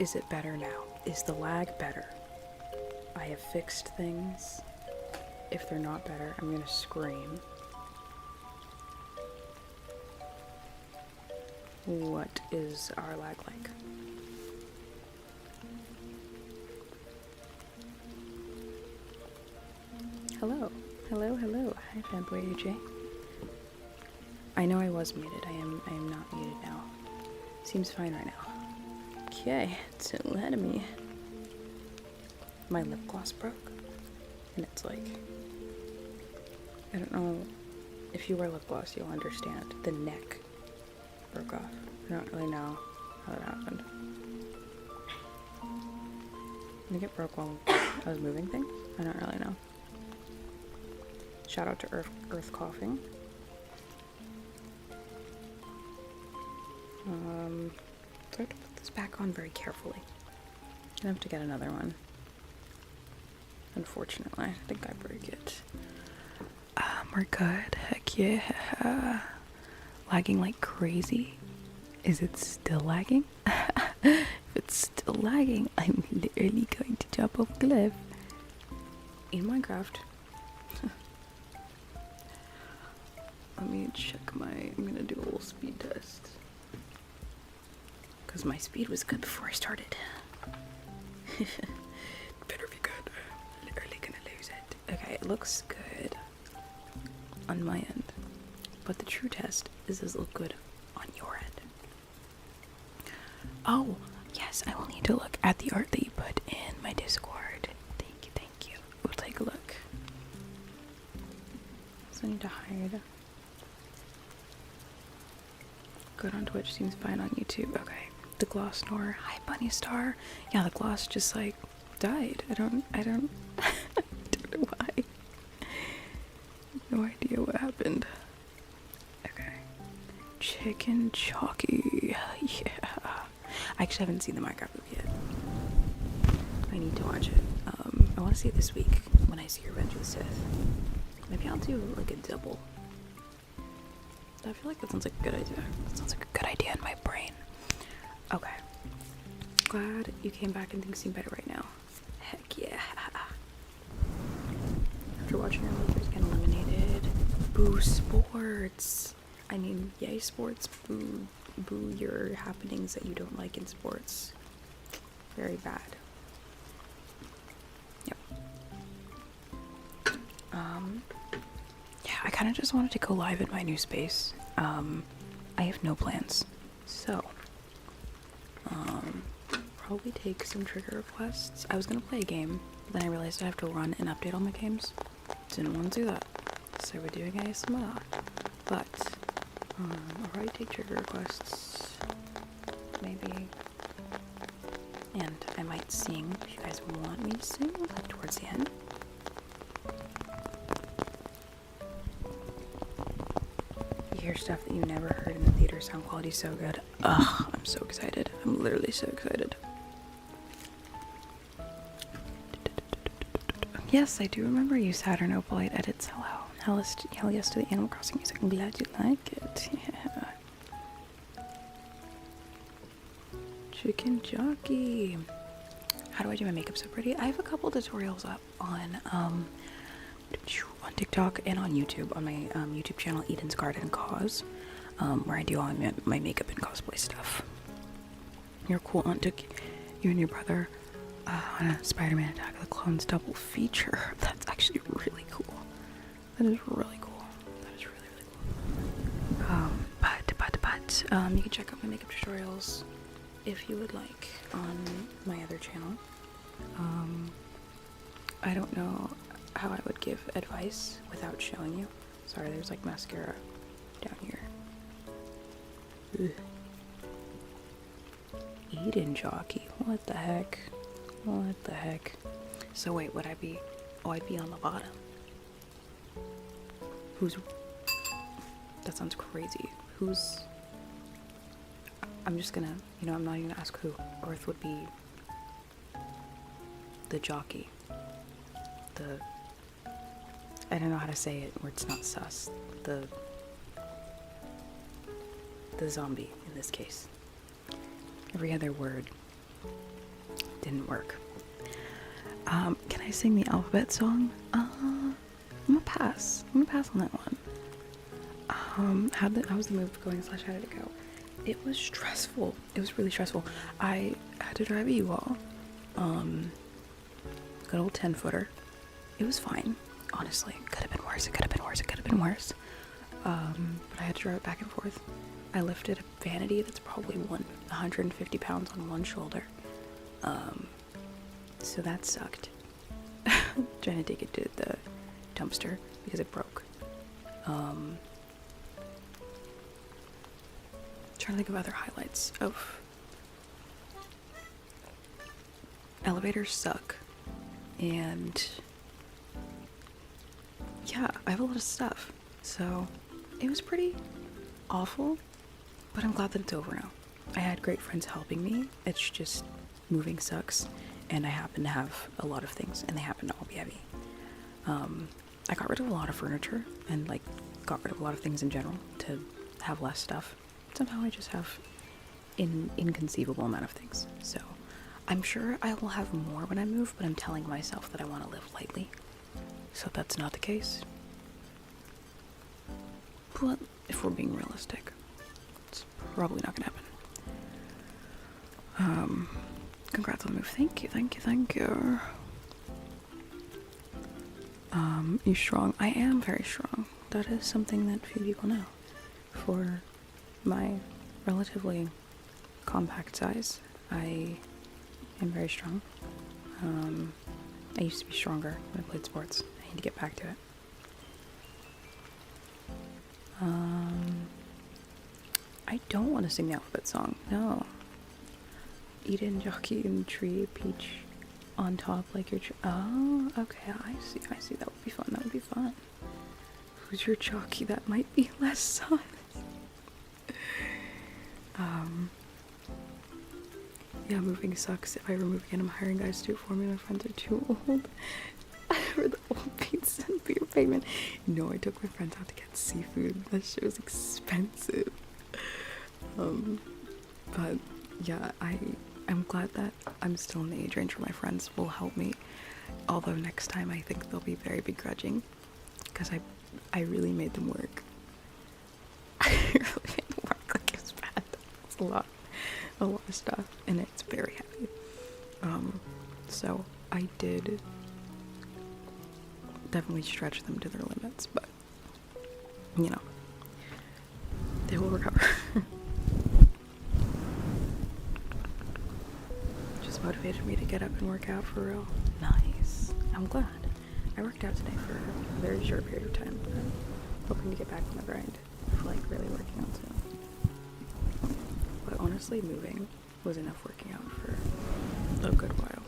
Is it better now? Is the lag better? I have fixed things. If they're not better, I'm gonna scream. What is our lag like? Hello. Hello, hello. Hi, Fanboy AJ. I know I was muted. I am not muted now. Seems fine right now. Okay, it's ahead of me. My lip gloss broke. And it's like, I don't know, if you wear lip gloss, you'll understand. The neck broke off. I don't really know how that happened. I think it broke while I was moving things. I don't really know. Shout out to Earth Coughing. So I have to put this back on very carefully. I have to get another one. Unfortunately, I think I broke it. We're good. Heck yeah. Lagging like crazy. Is it still lagging? If it's still lagging, I'm literally going to jump off a cliff. In Minecraft. Let me check I'm gonna do a little speed test. Because my speed was good before I started. Better be good. I'm literally gonna lose it. Okay, it looks good on my end. But the true test is, does it look good on your end? Oh, yes, I will need to look at the art that you put in my Discord. Thank you, thank you. We'll take a look. So I need to hide. Good on Twitch, seems fine on YouTube. Okay. The gloss snore. Hi, Bunny Star. Yeah, the gloss just like died. I don't don't know why. No idea what happened. Okay. Chicken Jockey. Yeah. I actually haven't seen the Minecraft movie yet. I need to watch it. I want to see it this week when I see Revenge of the Sith. Maybe I'll do like a double. I feel like that sounds like a good idea. That sounds like a good idea in my brain. Okay. Glad you came back and things seem better right now. Heck yeah. After watching your movies get eliminated. Boo sports. I mean, yay sports. Boo your happenings that you don't like in sports. Very bad. Yep. Yeah, I kind of just wanted to go live in my new space. I have no plans. So, probably take some trigger requests. I was gonna play a game, but then I realized I have to run and update all my games. Didn't want to do that. So we're doing ASMR. But, I'll probably take trigger requests. Maybe. And I might sing if you guys want me to sing, like towards the end. You hear stuff that you never heard in the theater. Sound quality so good. Ugh, I'm so excited. I'm literally so excited. Yes, I do remember you, Saturn Opalite edits. Hello. Hell yes to the Animal Crossing music. I'm glad you like it. Yeah. Chicken Jockey. How do I do my makeup so pretty? I have a couple tutorials up on TikTok and on YouTube, on my YouTube channel, Eden's Garden Cause, where I do all my makeup and cosplay stuff. Your cool aunt took you and your brother on a Spider-Man Attack of the Clones double feature. That's actually really cool. That is really cool. That is really, really cool. But, you can check out my makeup tutorials if you would like on my other channel. I don't know how I would give advice without showing you. Sorry, there's like mascara down here. Ugh. Eden Jockey. What the heck? What the heck? So wait, would I be... Oh, I'd be on the bottom. Who's... That sounds crazy. Who's... I'm just gonna... You know, I'm not even gonna ask who. Earth would be... the jockey. The... I don't know how to say it where it's not sus. The zombie, in this case. Every other word Didn't work. Can I sing the alphabet song? I'm gonna pass. I'm gonna pass on that one. How was the move going / how did it go? It was stressful. It was really stressful. I had to drive a U-Haul. Good old 10-footer. It was fine, honestly. Could have been worse. It could have been worse. It could have been worse. But I had to drive it back and forth. I lifted a vanity that's probably 150 pounds on one shoulder. So that sucked. Trying to take it to the dumpster because it broke. Trying to think of other highlights of elevators suck, and yeah, I have a lot of stuff, so it was pretty awful, but I'm glad that it's over now. I had great friends helping me. It's just moving sucks, and I happen to have a lot of things, and they happen to all be heavy. I got rid of a lot of furniture and like got rid of a lot of things in general to have less stuff. Somehow I just have an inconceivable amount of things. So I'm sure I will have more when I move, but I'm telling myself that I want to live lightly. So that's not the case. But if we're being realistic, it's probably not gonna happen. Congrats on the move. Thank you, thank you, thank you. You strong? I am very strong. That is something that few people know. For my relatively compact size, I am very strong. I used to be stronger when I played sports. I need to get back to it. I don't want to sing the alphabet song. No. Eden, jockey in the tree, peach on top like your oh, okay, I see. That would be fun. Who's your jockey? That might be less sus. Yeah, moving sucks. If I ever move again, I'm hiring guys to do it for me. My friends are too old for the old pizza and beer payment. No, I took my friends out to get seafood. That shit was expensive. But yeah, I'm glad that I'm still in the age range where my friends will help me. Although next time I think they'll be very begrudging, because I really made them work. I really made them work like it's bad. It's a lot of stuff, and it's very heavy. So I did definitely stretch them to their limits, but you know, they will recover. Just motivated me to get up and work out for real. Nice. I'm glad. I worked out today for a very short period of time, but I'm hoping to get back on the grind for like really working out soon. But honestly, moving was enough working out for a good while.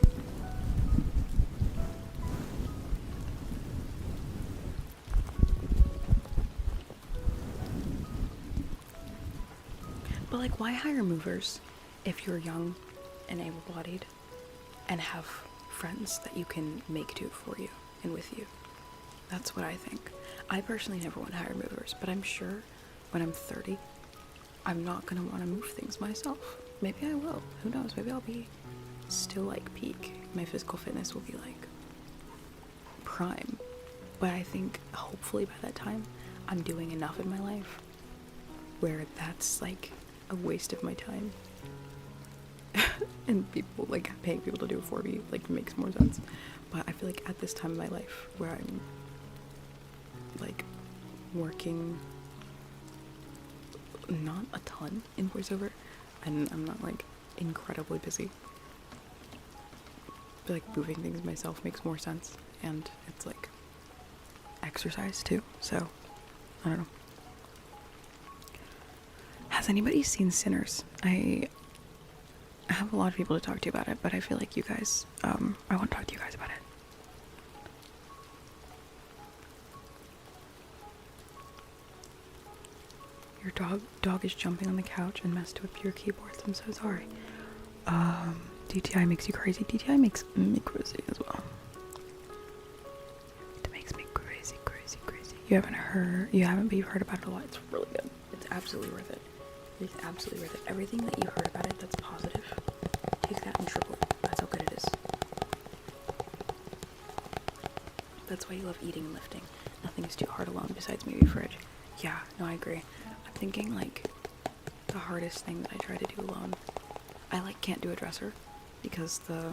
But like, why hire movers if you're young and able-bodied and have friends that you can make do it for you and with you? That's what I think. I personally never want to hire movers, but I'm sure when I'm 30, I'm not going to want to move things myself. Maybe I will. Who knows? Maybe I'll be still like peak. My physical fitness will be like prime. But I think hopefully by that time, I'm doing enough in my life where that's like a waste of my time. And people, like, paying people to do it for me, like, makes more sense. But I feel like at this time in my life where I'm like working not a ton in voiceover, and I'm not like incredibly busy, but like moving things myself makes more sense, and it's like exercise too, so I don't know. Has anybody seen Sinners? I have a lot of people to talk to about it, but I feel like you guys, I want to talk to you guys about it. Your dog is jumping on the couch and messed with your keyboards. I'm so sorry. DTI makes you crazy. DTI makes me crazy as well. It makes me crazy. You haven't, but you've heard about it a lot. It's really good. It's absolutely worth it. It's absolutely worth it. Everything that you heard about it that's positive, take that and That's why you love eating and lifting. Nothing is too hard alone besides maybe fridge. Yeah, no, I agree. I'm thinking like the hardest thing that I try to do alone. I like can't do a dresser because the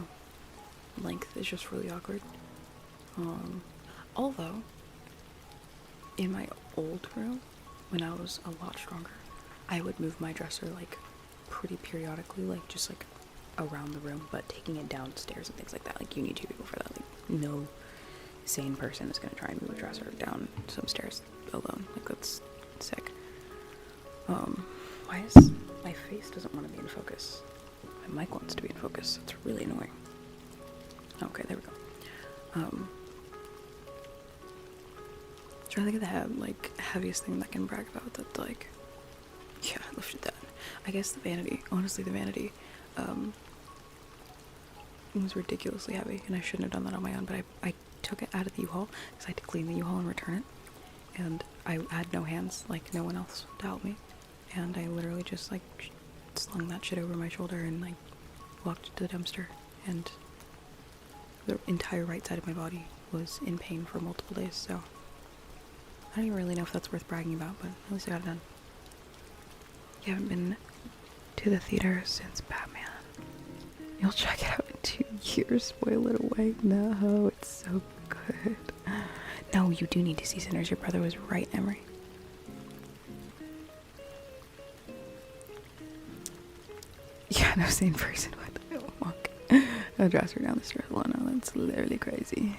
length is just really awkward. Although in my old room, when I was a lot stronger, I would move my dresser like pretty periodically, like just like around the room, but taking it downstairs and things like that. Like you need two people for that. Like no sane person is gonna try and move a dresser down some stairs alone. Like that's sick. Why is my face doesn't want to be in focus? My mic wants to be in focus. It's really annoying. Okay, there we go. Trying to think of the like heaviest thing that I can brag about. That's like, yeah, I lifted that. I guess the vanity. Honestly, the vanity. It was ridiculously heavy, and I shouldn't have done that on my own. But I took it out of the U-Haul because I had to clean the U-Haul and return it, and I had no hands, like no one else to help me, and I literally just like slung that shit over my shoulder and like walked to the dumpster, and the entire right side of my body was in pain for multiple days. So I don't even really know if that's worth bragging about, but at least I got it done. You haven't been to the theater since Batman. You'll check it out in 2 years. Spoil it away. No, it's so good. No, you do need to see Sinners. Your brother was right, Emery. Yeah, no, same person. What? Walk a dresser down the stairs. Well, no, that's literally crazy.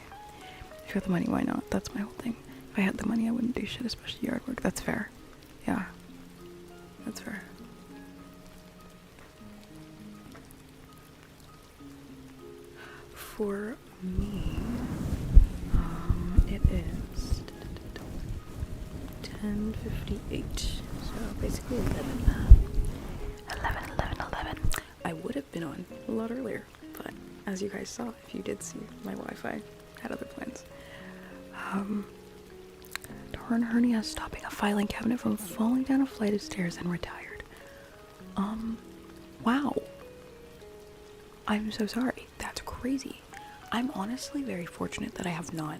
If you have the money, why not? That's my whole thing. If I had the money, I wouldn't do shit, especially yard work. That's fair. Yeah, that's fair. For me, it is 10:58, so basically 11. I would have been on a lot earlier, but as you guys saw, if you did see, my Wi-Fi had other plans. Torn hernia stopping a filing cabinet from falling down a flight of stairs and retired. Wow. I'm so sorry. That's crazy. I'm honestly very fortunate that I have not,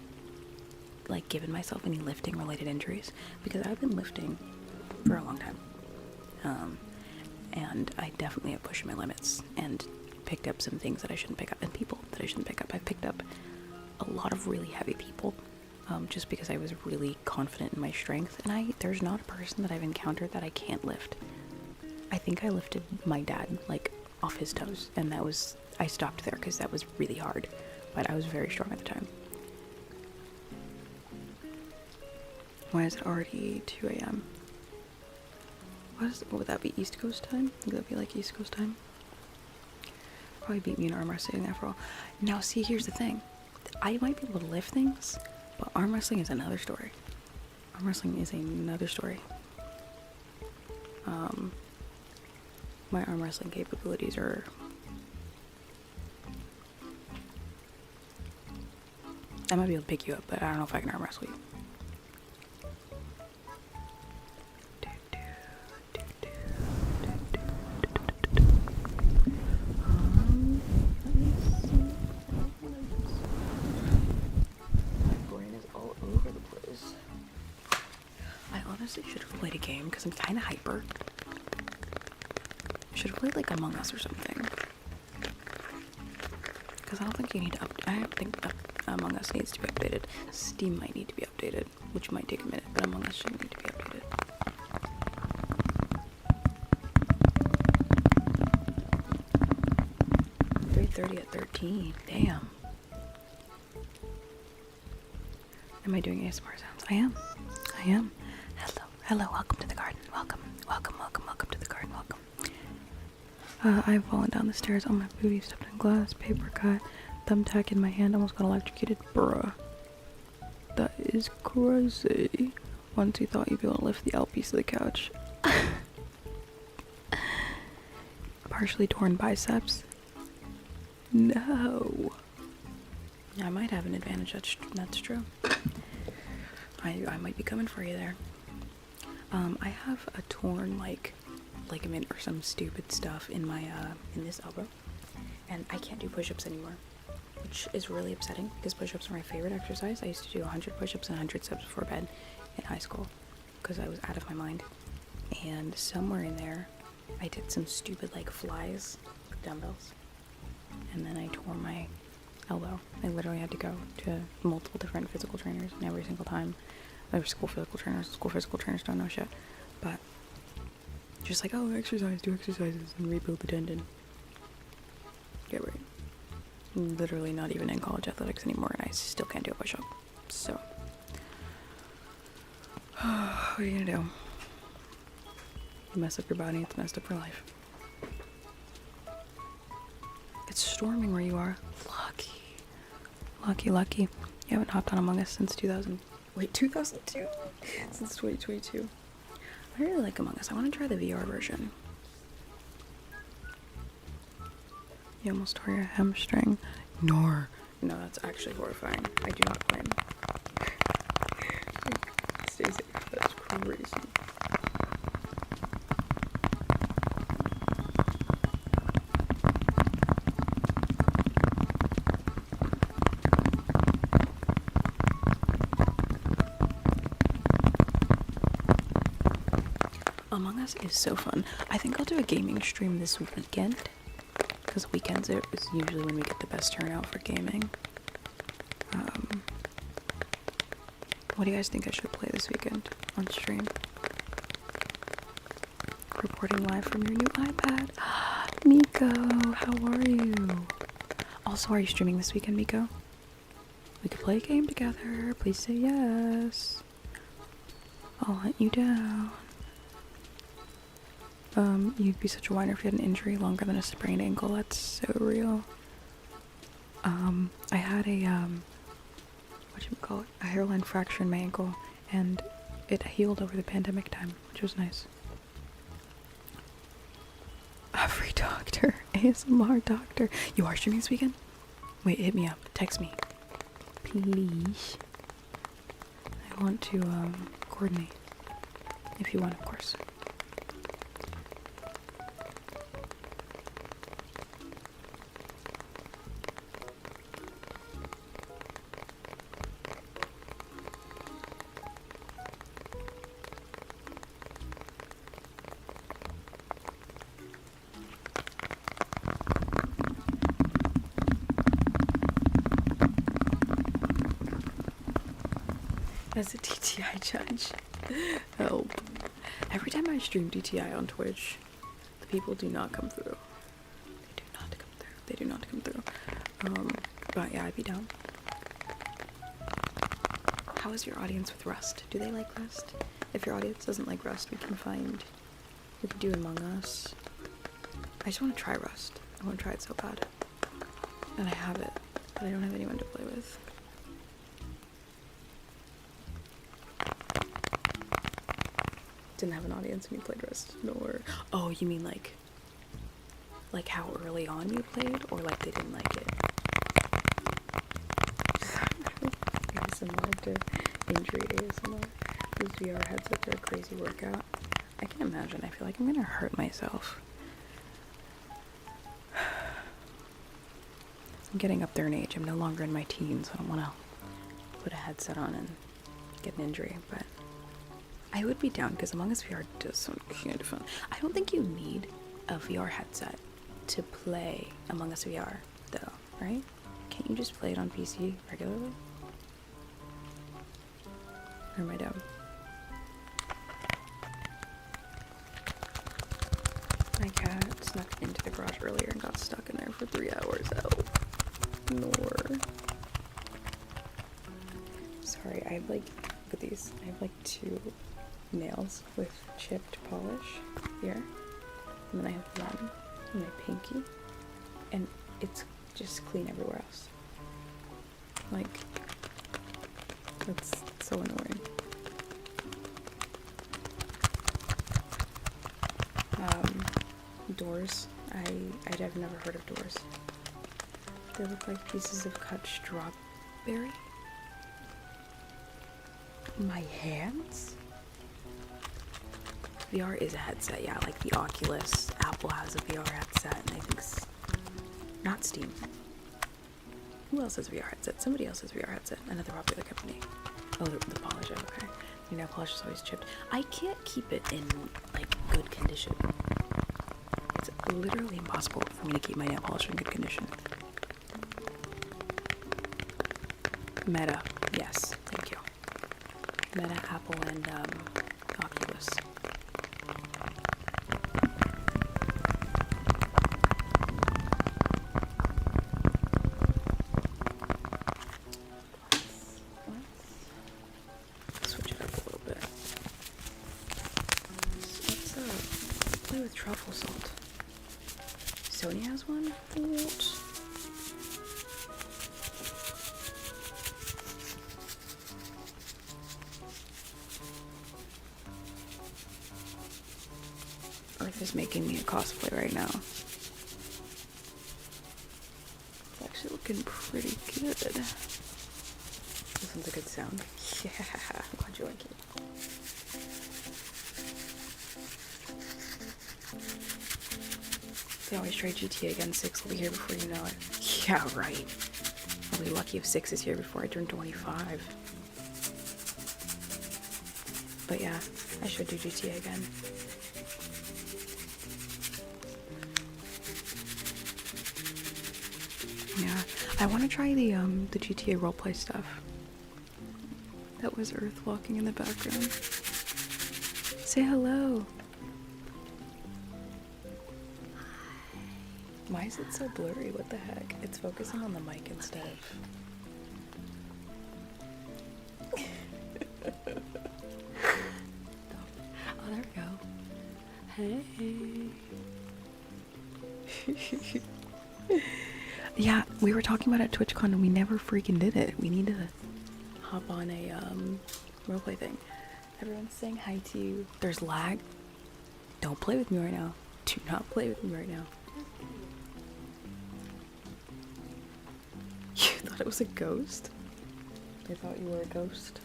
like, given myself any lifting related injuries, because I've been lifting for a long time. And I definitely have pushed my limits and picked up some things that I shouldn't pick up, and people that I shouldn't pick up. I've picked up a lot of really heavy people, just because I was really confident in my strength, and there's not a person that I've encountered that I can't lift. I think I lifted my dad, like, off his toes, and I stopped there because that was really hard, but I was very strong at the time. Why is it already 2 a.m.? What would that be, East Coast time? I think that'd be like East Coast time. Probably beat me in arm wrestling after all. Now see, here's the thing. I might be able to lift things, but arm wrestling is another story. Arm wrestling is another story. My arm wrestling capabilities are... I might be able to pick you up, but I don't know if I can arm wrestle you. Should have played a game because I'm kind of hyper. Should have played like Among Us or something. Because I don't think you need to I don't think Among Us needs to be updated. Steam might need to be updated, which might take a minute, but Among Us shouldn't need to be updated. .30 at 13. Damn. Am I doing ASMR sounds? I am. Hello, welcome to the garden. Welcome to the garden, welcome. I've fallen down the stairs on my booty, stepped in glass, paper cut, thumbtack in my hand, almost got electrocuted. Bruh. That is crazy. Once you thought you'd be able to lift the L piece of the couch. Partially torn biceps. No. I might have an advantage, that's true. I might be coming for you there. I have a torn, like, ligament or some stupid stuff in my, in this elbow, and I can't do push-ups anymore. which is really upsetting because push-ups are my favorite exercise. I used to do 100 push-ups and 100 steps before bed in high school because I was out of my mind. And somewhere in there, I did some stupid like flies with dumbbells, and then I tore my elbow. I literally had to go to multiple different physical trainers, and every single time, there were school physical trainers don't know shit, but just like, oh, exercise, do exercises and rebuild the tendon. Get right. Literally not even in college athletics anymore, and I still can't do a push-up. So, what are you gonna do? You mess up your body, it's messed up your life. It's storming where you are. Lucky. You haven't hopped on Among Us since 2002? Since 2022. I really like Among Us. I want to try the VR version. You almost tore your hamstring. No, that's actually horrifying. I do not claim. Stay safe. That's crazy. Among Us is so fun. I think I'll do a gaming stream this weekend, because weekends is usually when we get the best turnout for gaming. What do you guys think I should play this weekend on stream? Reporting live from your new iPad. Miko, how are you? Also, are you streaming this weekend, Miko? We could play a game together. Please say yes. I'll hunt you down. You'd be such a whiner if you had an injury longer than a sprained ankle. That's so real. I had a, a hairline fracture in my ankle, and it healed over the pandemic time, which was nice. A free doctor. ASMR doctor. You are streaming this weekend? Wait, hit me up. Text me. Please. I want to, coordinate. If you want, of course. As a DTI judge. Help. Every time I stream DTI on Twitch, the people do not come through. They do not come through. But yeah, I'd be down. How is your audience with Rust? Do they like Rust? If your audience doesn't like Rust, we can do Among Us. I just want to try Rust. I want to try it so bad. And I have it, but I don't have anyone to play with. Didn't have an audience when you played Rust, nor... Oh, you mean like how early on you played, or like they didn't like it? ASMR to injury ASMR. These VR headsets are a crazy workout. I can imagine. I feel like I'm gonna hurt myself. I'm getting up there in age. I'm no longer in my teens. I don't want to put a headset on and get an injury, but I would be down because Among Us VR does sound kind of fun. I don't think you need a VR headset to play Among Us VR, though, right? Can't you just play it on PC regularly? Or am I dumb? My cat snuck into the garage earlier and got stuck in there for 3 hours. Help. Nor. Sorry, I have like, look at these. I have like 2 nails with chipped polish here, and then I have one in my pinky, and it's just clean everywhere else. Like, that's so annoying. Doors. I've never heard of doors. They look like pieces of cut strawberry. My hands? VR is a headset, yeah, like the Oculus. Apple has a VR headset, and I think not Steam. Who else has VR headset? Somebody else has VR headset. Another popular company. Oh, the polisher. Okay. Your nail polish is always chipped. I can't keep it in like good condition. It's literally impossible for me to keep my nail polish in good condition. Meta. Yes. Thank you. Meta, Apple, and Oculus. Switch it up a little bit. Let's play with truffle salt. Sony has one? What? Earth is making me a cosplay right now. It's actually looking pretty good. This one's a good sound. Yeah, glad you like it. They always try GTA again. 6 will be here before you know it. Yeah, right. I'll be lucky if 6 is here before I turn 25. But yeah, I should do GTA again. Yeah, I want to try the GTA roleplay stuff. That was Earth walking in the background. Say hello. Why is it so blurry? What the heck? It's focusing on the mic instead. Oh, there we go. Hey. Yeah, we were talking about it at TwitchCon and we never freaking did it. We need to hop on a roleplay thing. Everyone's saying hi to you. There's lag. Don't play with me right now. Do not play with me right now. You thought it was a ghost? I thought you were a ghost.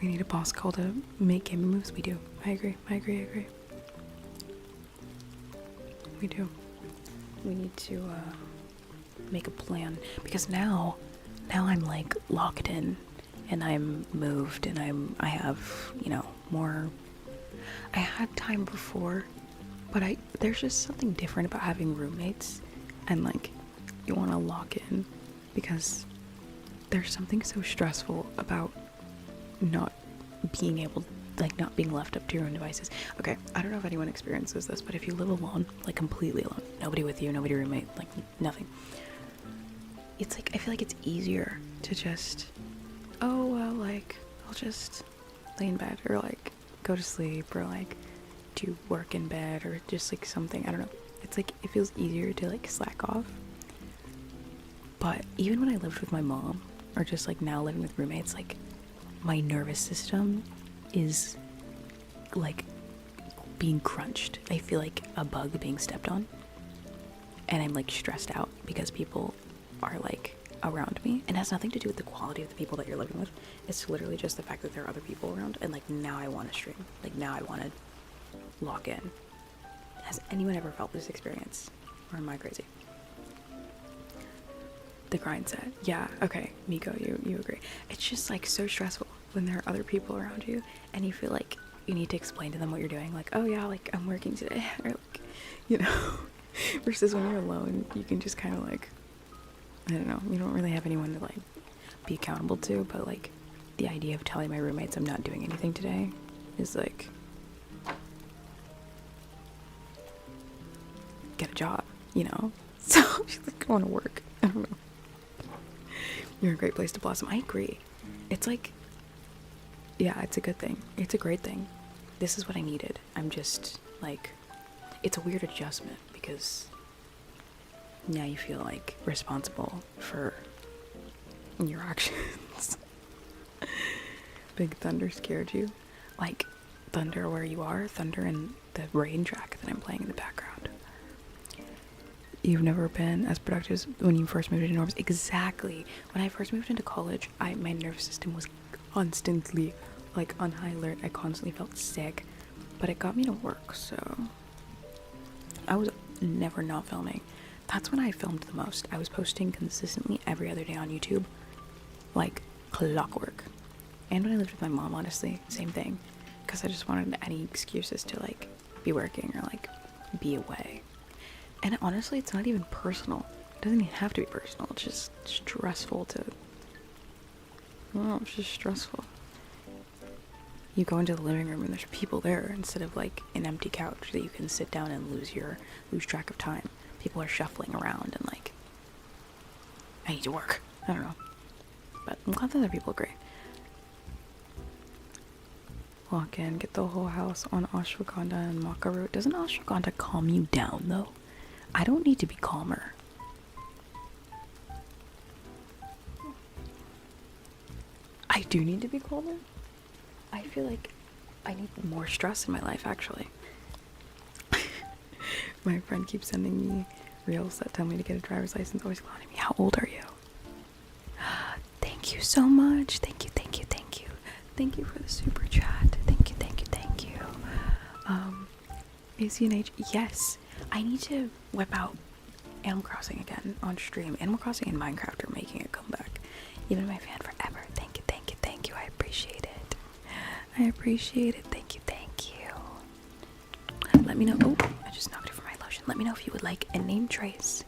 We need a boss call to make gaming moves. We do. I agree. We do. We need to make a plan because now I'm like locked in and I'm moved and I have, you know, more. I had time before, but there's just something different about having roommates and like you want to lock in because there's something so stressful about not being able, like not being left up to your own devices. Okay, I don't know if anyone experiences this, but if you live alone, like completely alone, nobody with you, nobody roommate, like nothing, it's like I feel like it's easier to just, oh well, like I'll just lay in bed or like go to sleep or like do work in bed or just like something, I don't know. It's like it feels easier to like slack off. But even when I lived with my mom or just like now living with roommates, like my nervous system is like being crunched. I feel like a bug being stepped on and I'm like stressed out because people are like around me, and it has nothing to do with the quality of the people that you're living with. It's literally just the fact that there are other people around and like now I want to stream, like now I want to lock in. Has anyone ever felt this experience or am I crazy? The grind set. Yeah, okay, Miko, you agree. It's just like so stressful when there are other people around you and you feel like you need to explain to them what you're doing, like, oh yeah, like I'm working today, or like, you know, versus when you're alone, you can just kind of like, I don't know, you don't really have anyone to like be accountable to, but like the idea of telling my roommates I'm not doing anything today is like, get a job, you know? So she's like, I want to work. I don't know. You're a great place to blossom. I agree. It's like, yeah, it's a good thing. It's a great thing. This is what I needed. I'm just like, it's a weird adjustment because now you feel like responsible for your actions. Big Thunder scared you? Like Thunder where you are? Thunder in the rain track that I'm playing in the background. You've never been as productive as when you first moved into norms. Exactly. When I first moved into college, my nervous system was constantly like on high alert. I constantly felt sick. but it got me to work, so I was never not filming. That's when I filmed the most. I was posting consistently every other day on YouTube, like clockwork. And when I lived with my mom, honestly, same thing, because I just wanted any excuses to like be working or like be away. And honestly, it's not even personal. It doesn't even have to be personal. It's just stressful to, I don't know, it's just stressful. You go into the living room and there's people there instead of like an empty couch that you can sit down and lose track of time. People are shuffling around and like, I need to work. I don't know. But I'm glad that other people are great. Walk in, get the whole house on ashwagandha and maca root. Doesn't ashwagandha calm you down though? I don't need to be calmer. I do need to be calmer. I feel like I need more stress in my life, actually. My friend keeps sending me reels that tell me to get a driver's license, always clowning me. How old are you? Thank you so much. Thank you, thank you, thank you. Thank you for the super chat. Thank you, thank you, thank you. ACNH, yes. I need to whip out Animal Crossing again on stream. Animal Crossing and Minecraft are making a comeback. You've been my fan forever. Thank you, thank you, thank you. I appreciate it. I appreciate it. Thank you, thank you. Let me know. Oh, I just knocked it for my lotion. Let me know if you would like a name trace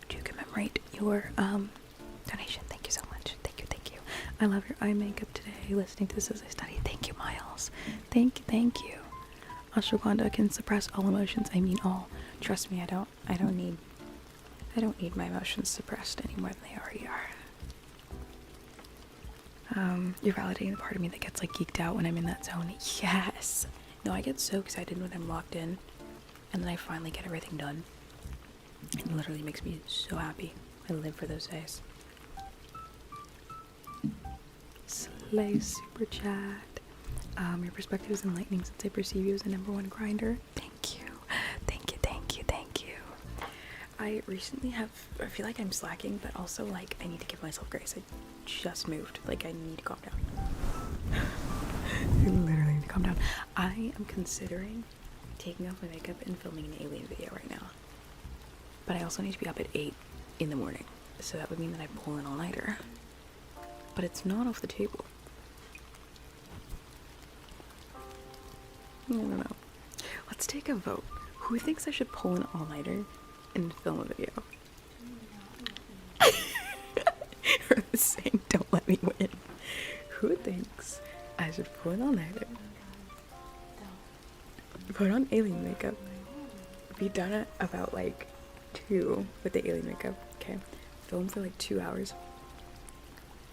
to commemorate your donation. Thank you so much. Thank you, thank you. I love your eye makeup today. Listening to this as I study. Thank you, Miles. Thank you, thank you. Ashwagandha can suppress all emotions. I mean all. Trust me, I don't need my emotions suppressed any more than they already are. You're validating the part of me that gets like geeked out when I'm in that zone. Yes. No, I get so excited when I'm locked in and then I finally get everything done. It literally makes me so happy. I live for those days. Slay super chat. Your perspective is enlightening since I perceive you as a #1 grinder. Thank you. Thank you, thank you, thank you. I recently I feel like I'm slacking, but also like I need to give myself grace. I just moved. Like I need to calm down. I literally need to calm down. I am considering taking off my makeup and filming an alien video right now. But I also need to be up at 8 in the morning. So that would mean that I pull an all-nighter. But it's not off the table. I don't know. Let's take a vote. Who thinks I should pull an all-nighter and film a video? Or saying, don't let me win. Who thinks I should pull an all-nighter? Put on alien makeup. Be done at about like 2 with the alien makeup. Okay. Film for like 2 hours.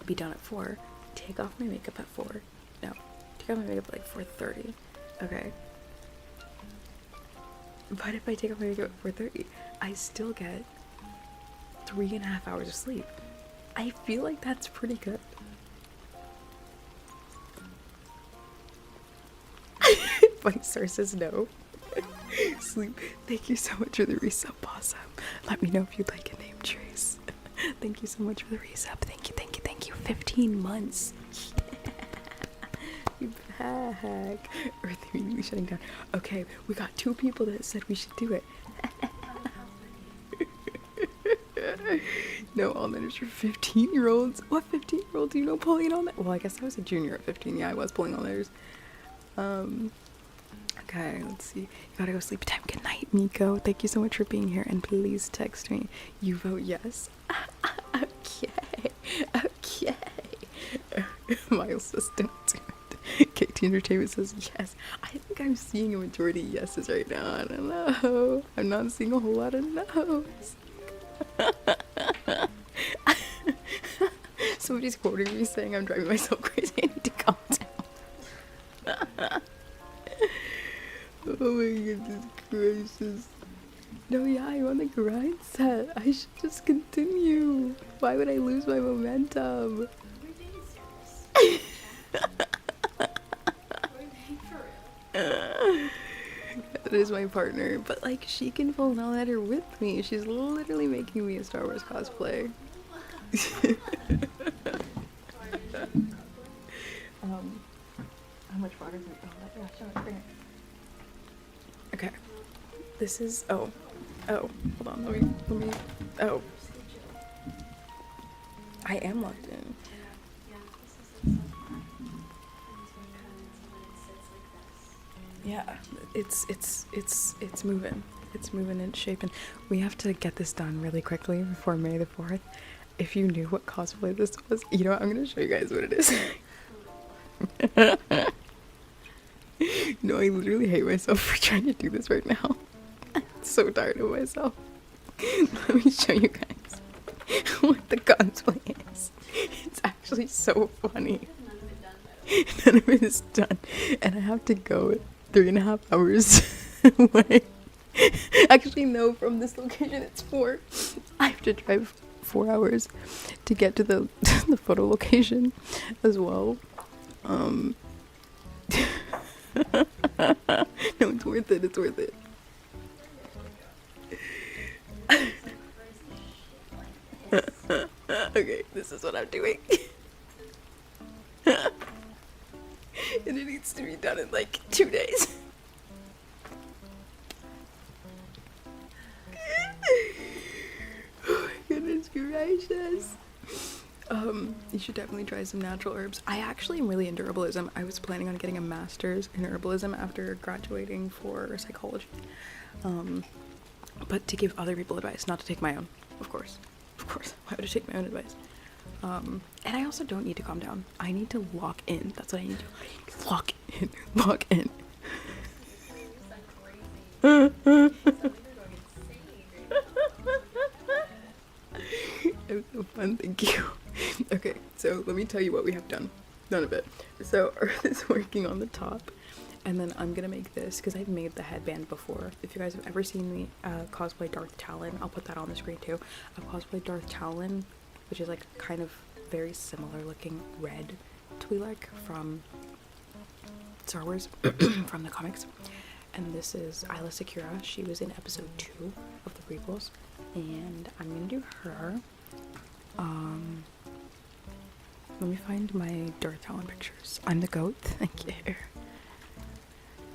Be done at 4. Take off my makeup at 4. No. Take off my makeup at like 4:30. Okay. But if I take off my makeup at 4:30, I still get 3.5 hours of sleep. I feel like that's pretty good. My source says no. Sleep. Thank you so much for the resub, awesome. Let me know if you'd like a name trace. Thank you so much for the resub. Thank you, thank you, thank you. 15 months. You back. Earth immediately shutting down. Okay, we got 2 people that said we should do it. No all-nighters for 15-year-olds. What 15-year-old do you know pulling all-nighters? Well, I guess I was a junior at 15. Yeah, I was pulling all-nighters. Okay, let's see. You gotta go sleep time. Good night, Miko. Thank you so much for being here, and please text me. You vote yes? Okay. Okay. Miles says don't do it. KT Entertainment says yes. I think I'm seeing a majority of yeses right now. I don't know. I'm not seeing a whole lot of no's. Somebody's quoting me saying I'm driving myself crazy. I need to calm down. Oh my goodness gracious. No, yeah, I'm on the grind set. I should just continue. Why would I lose my momentum? That is my partner, but like she can pull an all-nighter with me. She's literally making me a Star Wars cosplay. How much water is it? Oh, yeah, show it, bring it. This is, oh, hold on, let me, oh. I am locked in. Yeah, it's moving. It's moving and shaping. We have to get this done really quickly before May the 4th. If you knew what cosplay this was, you know what, I'm gonna show you guys what it is. No, I literally hate myself for trying to do this right now. I'm so tired of myself. Let me show you guys what the cosplay is. It's actually so funny. None of it is done. And I have to go 3.5 hours away. Actually, no, from this location it's 4. I have to drive 4 hours to get to the photo location as well. No, it's worth it. It's worth it. Okay, this is what I'm doing. And it needs to be done in like 2 days. Oh my goodness gracious. You should definitely try some natural herbs. I actually am really into herbalism. I was planning on getting a master's in herbalism after graduating for psychology. But to give other people advice, not to take my own, of course. Of course, why would I take my own advice? And I also don't need to calm down. I need to lock in. That's what I need to do. Lock in. Lock in. It was so fun, thank you. Okay, so let me tell you what we have done. None of it. So Earth is working on the top, and then I'm gonna make this because I've made the headband before. If you guys have ever seen me cosplay Darth Talon, I'll put that on the screen too. I've cosplayed Darth Talon, which is like kind of very similar looking red Twi'lek from Star Wars, from the comics. And this is Isla Secura. She was in episode 2 of the prequels, and I'm gonna do her. Let me find my Darth Talon pictures. I'm the goat. Thank you.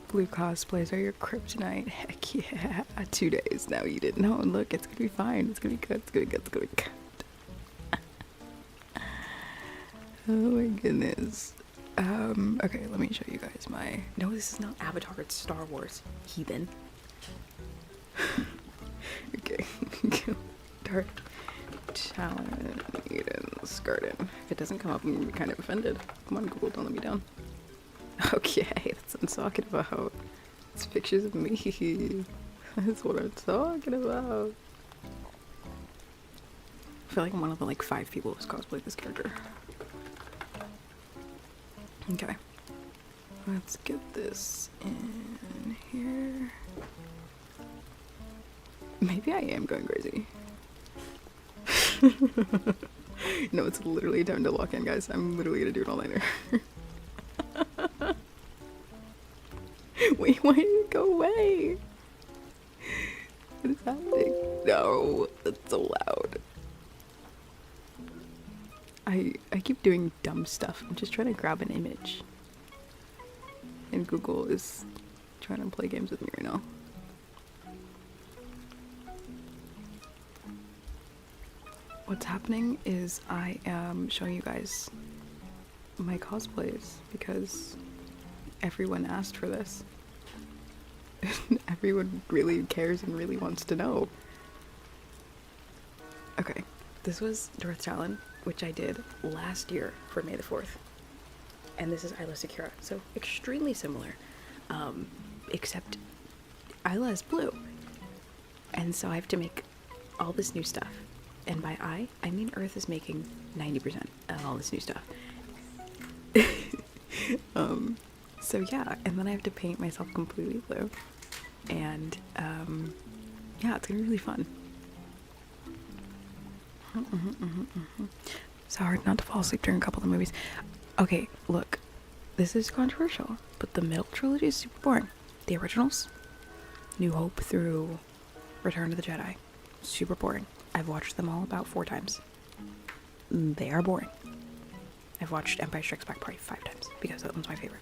Blue cosplays are your kryptonite. Heck yeah. 2 days now. You didn't know. Look, it's gonna be fine. It's gonna be good. It's gonna be good. It's gonna be good. Oh my goodness. Okay, let me show you guys my... No, this is not Avatar. It's Star Wars. Heathen. Okay. Darth Talon Eden's Garden. If it doesn't come up, I'm gonna be kind of offended. Come on, Google, don't let me down. Okay, that's what I'm talking about. It's pictures of me. That's what I'm talking about. I feel like I'm one of the like 5 people who's cosplayed this character. Okay. Let's get this in here. Maybe I am going crazy. No, it's literally time to lock in, guys. I'm literally gonna do an all-nighter. Wait, why did it go away? What is happening? No, that's so loud. I keep doing dumb stuff. I'm just trying to grab an image. And Google is trying to play games with me right now. What's happening is I am showing you guys my cosplays because everyone asked for this. Everyone really cares and really wants to know. Okay, this was Darth Talon, which I did last year for May the 4th. And this is Isla Secura, so extremely similar. Except Isla is blue. And so I have to make all this new stuff. And by I mean Earth is making 90% of all this new stuff. So yeah, and then I have to paint myself completely blue. And yeah, it's gonna be really fun. It's hard not to fall asleep during a couple of the movies. Okay, look, this is controversial, but the middle trilogy is super boring. The originals, New Hope through Return of the Jedi, super boring. I've watched them all about 4 times. They are boring. I've watched Empire Strikes Back probably 5 times because that one's my favorite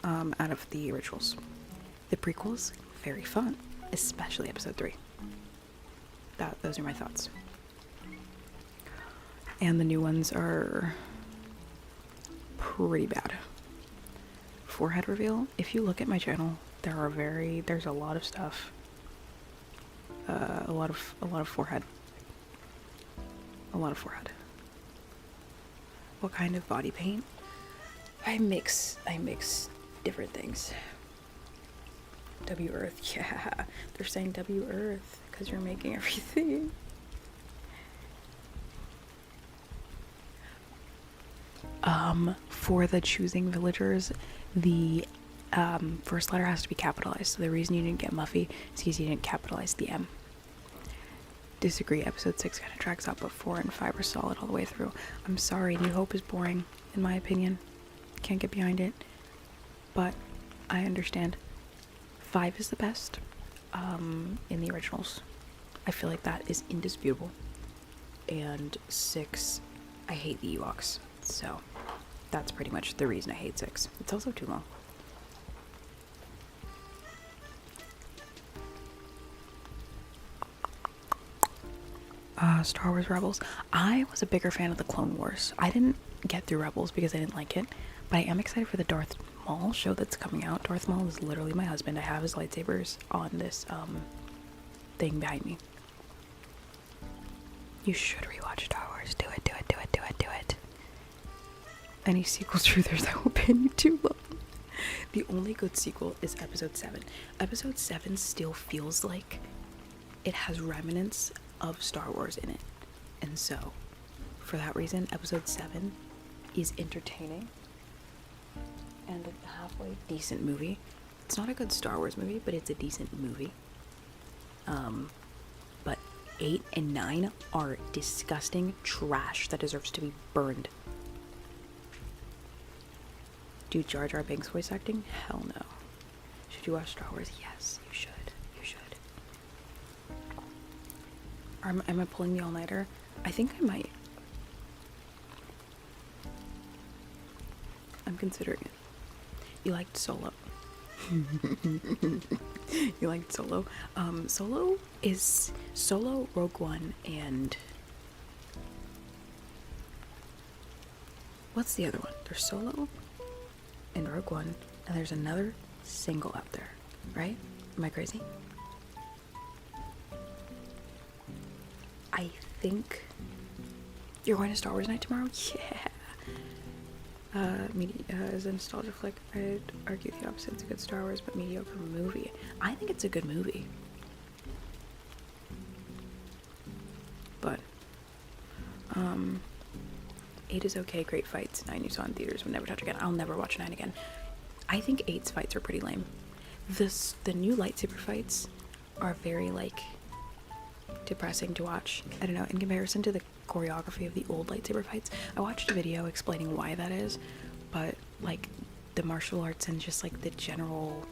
out of the originals. The prequels, very fun. especially episode 3. Those are my thoughts. And the new ones are pretty bad. Forehead reveal. If you look at my channel, there's a lot of stuff. A lot of forehead. A lot of forehead. What kind of body paint? I mix different things. W Earth, yeah. They're saying W Earth because you're making everything. For the choosing villagers, the first letter has to be capitalized. So the reason you didn't get Muffy is because you didn't capitalize the M. Disagree. Episode 6 kind of drags out, but 4 and 5 are solid all the way through. I'm sorry, New Hope is boring, in my opinion. Can't get behind it. But I understand. 5 is the best in the originals. I feel like that is indisputable. And 6, I hate the Ewoks. So that's pretty much the reason I hate 6. It's also too long. Star Wars Rebels. I was a bigger fan of the Clone Wars. I didn't get through Rebels because I didn't like it, but I am excited for the Darth Maul show that's coming out. Darth Maul is literally my husband. I have his lightsabers on this thing behind me. You should rewatch Star Wars. Do it, do it, do it, do it, do it. Any sequel truthers, I will pin you too low. The only good sequel is episode 7. Episode 7 still feels like it has remnants of Star Wars in it. And so, for that reason, episode 7 is entertaining and a halfway decent movie. It's not a good Star Wars movie, but it's a decent movie. But 8 and 9 are disgusting trash that deserves to be burned. Do Jar Jar Binks voice acting? Hell no. Should you watch Star Wars? Yes, you should. You should. Am I pulling the all-nighter? I think I might. I'm considering it. You liked Solo. You liked Solo? Solo, Rogue One, and... what's the other one? There's Solo and Rogue One, and there's another single out there, right? Am I crazy? I think you're going to Star Wars night tomorrow? Yeah. As a nostalgia flick, I'd argue the opposite. It's a good Star Wars, but mediocre movie. I think it's a good movie. But, 8 is okay, great fights. 9 you saw in theaters, would never touch again. I'll never watch 9 again. I think 8's fights are pretty lame. The new lightsaber fights are very, like, depressing to watch. I don't know, in comparison to the choreography of the old lightsaber fights. I watched a video explaining why that is, but, like, the martial arts and just, like, the general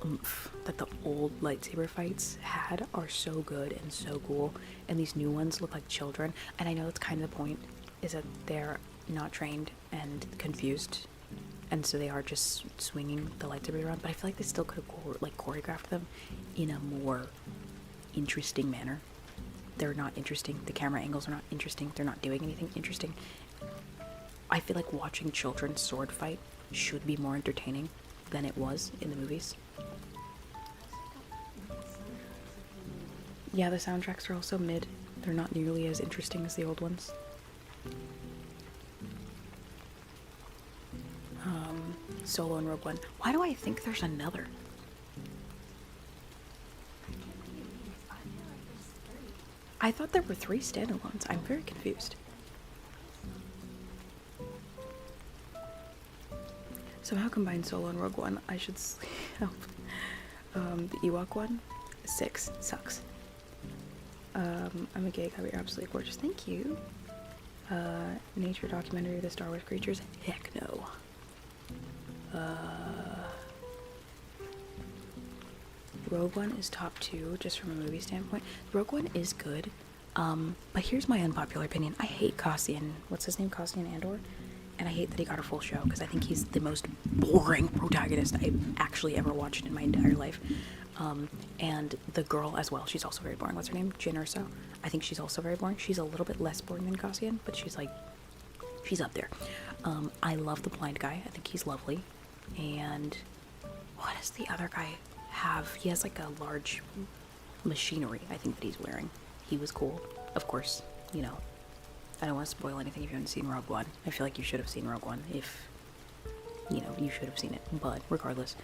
oomph that the old lightsaber fights had are so good and so cool, and these new ones look like children. And I know that's kind of the point, is that they're not trained and confused, and so they are just swinging the lightsaber around, but I feel like they still could have choreographed them in a more interesting manner. They're not interesting. The camera angles are not interesting. They're not doing anything interesting. I feel like watching children sword fight should be more entertaining than it was in the movies. Yeah, the soundtracks are also mid. They're not nearly as interesting as the old ones. Solo and Rogue One. Why do I think there's another? I thought there were 3 standalones. I'm very confused. Somehow combine Solo and Rogue One. I should help. The Ewok one, 6 sucks. I'm a gay guy, but you're absolutely gorgeous. Thank you. Nature documentary of the Star Wars creatures? Heck no. Rogue One is top 2, just from a movie standpoint. Rogue One is good, but here's my unpopular opinion. I hate Cassian, what's his name, Cassian Andor? And I hate that he got a full show, because I think he's the most boring protagonist I've actually ever watched in my entire life. And the girl as well, she's also very boring. What's her name? Jin or so. I think she's also very boring. She's a little bit less boring than Cassian, but she's like, she's up there. I love the blind guy. I think he's lovely. And what does the other guy have? He has like a large machinery, I think, that he's wearing. He was cool. Of course, you know, I don't want to spoil anything if you haven't seen Rogue One. I feel like you should have seen Rogue One if, you know, you should have seen it. But regardless,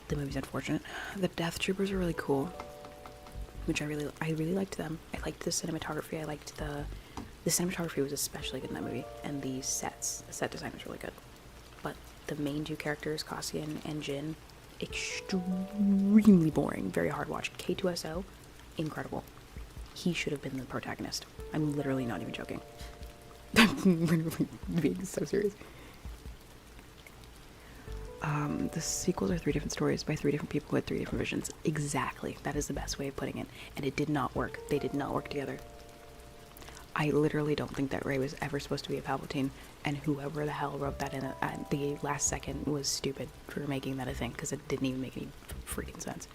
the movie's unfortunate. The Death Troopers are really cool, which I really liked them. I liked the cinematography. I liked the cinematography was especially good in that movie, and the set design was really good. But the main two characters, Cassian and Jin, extremely boring, very hard watch. K2SO, incredible. He should have been the protagonist. I'm literally not even joking. I'm literally being so serious. The sequels are 3 different stories by 3 different people who had 3 different visions. Exactly. That is the best way of putting it. And it did not work. They did not work together. I literally don't think that Rey was ever supposed to be a Palpatine, and whoever the hell wrote that in at the last second was stupid for making that a thing, because it didn't even make any freaking sense.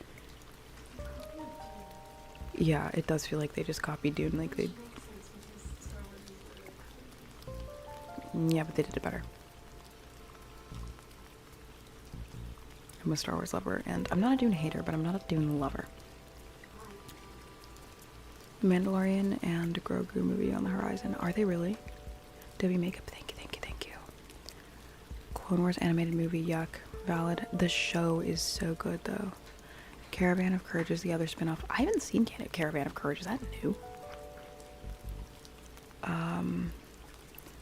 Yeah, it does feel like they just copied Dune, like they... Yeah, but they did it better. I'm a Star Wars lover, and I'm not a Dune hater, but I'm not a Dune lover. Mandalorian and Grogu movie on the horizon. Are they really? W Makeup, thank you, thank you, thank you. Clone Wars animated movie, yuck. Valid. The show is so good, though. Caravan of Courage is the other spin-off. I haven't seen Caravan of Courage. Is that new?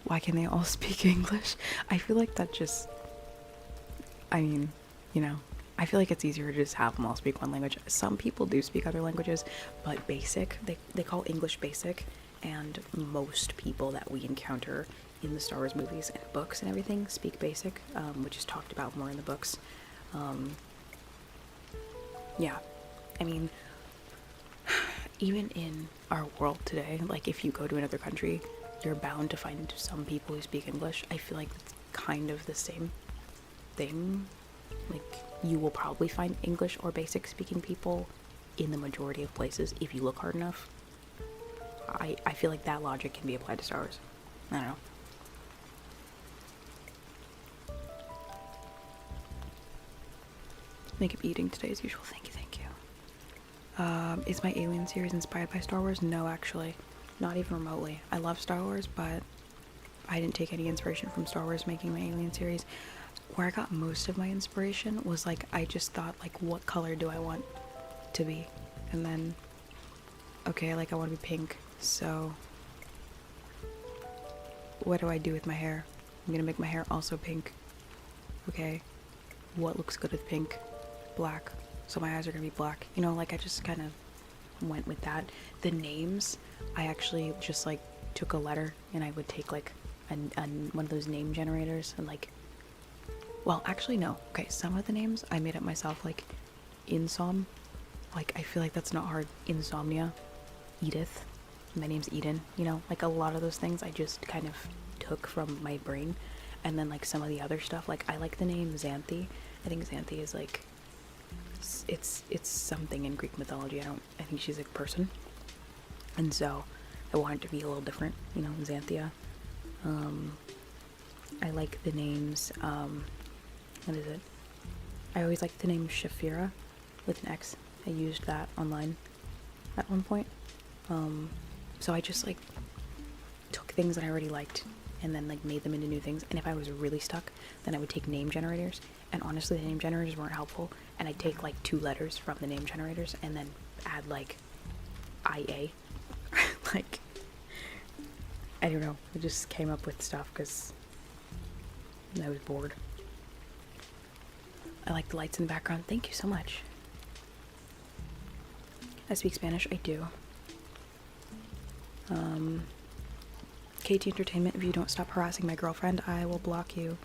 Why can they all speak English? I feel like that just... I mean, you know, I feel like it's easier to just have them all speak one language. Some people do speak other languages, but basic, they call English basic, and most people that we encounter in the Star Wars movies and books and everything speak basic, which is talked about more in the books. Yeah, I mean, even in our world today, like if you go to another country, you're bound to find some people who speak English. I feel like it's kind of the same thing. Like, you will probably find English or basic speaking people in the majority of places if you look hard enough. I feel like that logic can be applied to Star Wars. I don't know. Makeup eating today as usual. Thank you, thank you. Is my Alien series inspired by Star Wars? No, actually. Not even remotely. I love Star Wars, but I didn't take any inspiration from Star Wars making my Alien series. Where I got most of my inspiration was like, I just thought, like, what color do I want to be? And then, okay, like, I want to be pink, so what do I do with my hair? I'm gonna make my hair also pink. Okay, what looks good with pink? Black. So my eyes are gonna be black. You know, like, I just kind of went with that. The names, I actually just, like, took a letter, and I would take, like, one of those name generators, and, like, well, actually, no. Okay, some of the names I made up myself, like Insom. Like, I feel like that's not hard. Insomnia. Edith. My name's Eden. You know, like a lot of those things I just kind of took from my brain. And then, like, some of the other stuff, like, I like the name Xanthi. I think Xanthi is, like, it's something in Greek mythology. I think she's a person. And so I wanted to be a little different, you know, Xanthia. I like the names, what is it? I always liked the name Shafira with an X. I used that online at one point. So I just, like, took things that I already liked and then, like, made them into new things. And if I was really stuck, then I would take name generators. And honestly, the name generators weren't helpful. And I'd take, like, 2 letters from the name generators and then add, like, IA. Like, I don't know. I just came up with stuff because I was bored. I like the lights in the background. Thank you so much. I speak Spanish. I do. KT Entertainment, if you don't stop harassing my girlfriend, I will block you.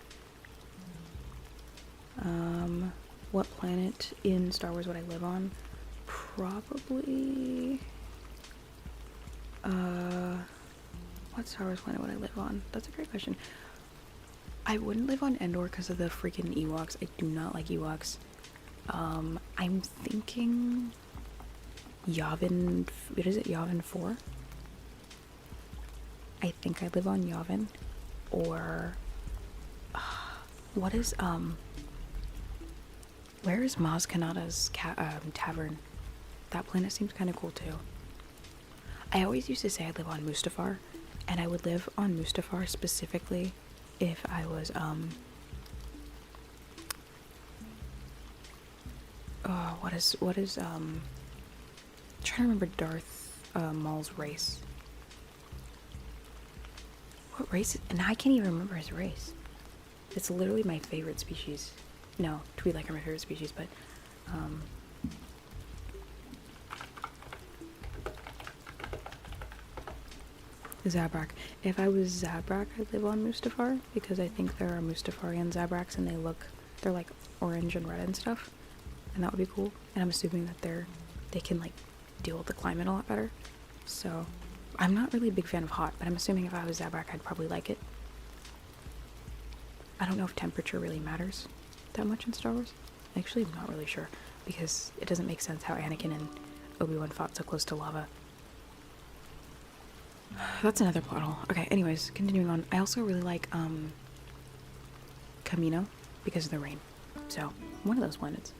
What planet in Star Wars would I live on? Probably... what Star Wars planet would I live on? That's a great question. I wouldn't live on Endor because of the freaking Ewoks. I do not like Ewoks. I'm thinking Yavin, what is it, Yavin 4? I think I live on Yavin. Or, what is, where is Maz Kanata's tavern? That planet seems kind of cool too. I always used to say I live on Mustafar, and I would live on Mustafar specifically if I was, what is, I'm trying to remember Darth, Maul's race. What race? And I can't even remember his race. It's literally my favorite species. No, Twi'lek are my favorite species, but, Zabrak. If I was Zabrak, I'd live on Mustafar, because I think there are Mustafarian Zabraks, and they're like orange and red and stuff, and that would be cool. And I'm assuming that they can like deal with the climate a lot better. So, I'm not really a big fan of hot, but I'm assuming if I was Zabrak, I'd probably like it. I don't know if temperature really matters that much in Star Wars. Actually, I'm not really sure, because it doesn't make sense how Anakin and Obi-Wan fought so close to lava. That's another plot hole. Okay, anyways, continuing on. I also really like, Camino, because of the rain. So, one of those planets.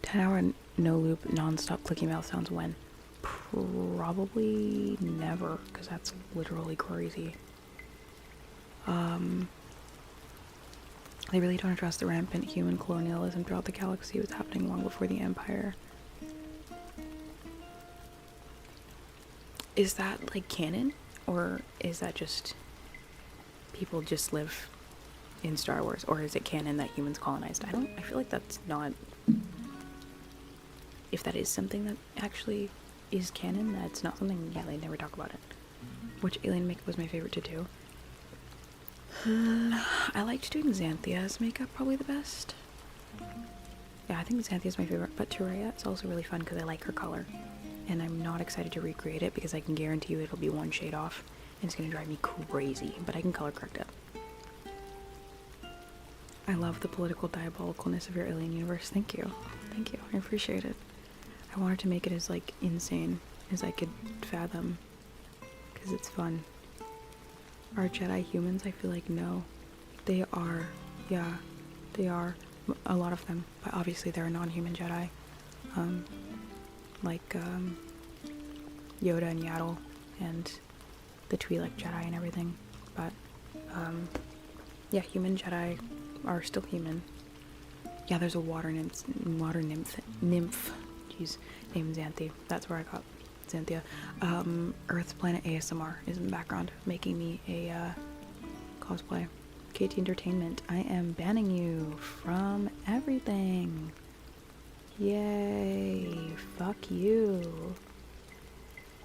10-hour no-loop, non-stop clicky mouth sounds when? Probably never, because that's literally crazy. They really don't address the rampant human colonialism throughout the galaxy. It was happening long before the Empire. Is that like canon, or is that just people just live in Star Wars, or is it canon that humans colonized? I feel like that's not, if that is something that actually is canon, that's not something, yeah, they never talk about it. Which alien makeup was my favorite to do? I liked doing Xanthia's makeup probably the best. Yeah, I think Xanthia's my favorite, but Terea is also really fun because I like her color. And I'm not excited to recreate it because I can guarantee you it'll be one shade off and it's going to drive me crazy, but I can color correct it. I love the political diabolicalness of your alien universe. Thank you. Thank you. I appreciate it. I wanted to make it as like insane as I could fathom because it's fun. Are Jedi humans? I feel like no. They are. Yeah, they are. A lot of them. But obviously there are non-human Jedi. Like Yoda and Yaddle and the Twi'lek Jedi and everything. But yeah, human Jedi are still human. Yeah, there's a water nymph. Jeez, named Xanthi. That's where I got Xanthia. Earth Planet ASMR is in the background, making me a cosplay. KT Entertainment, I am banning you from everything. Yay, fuck you.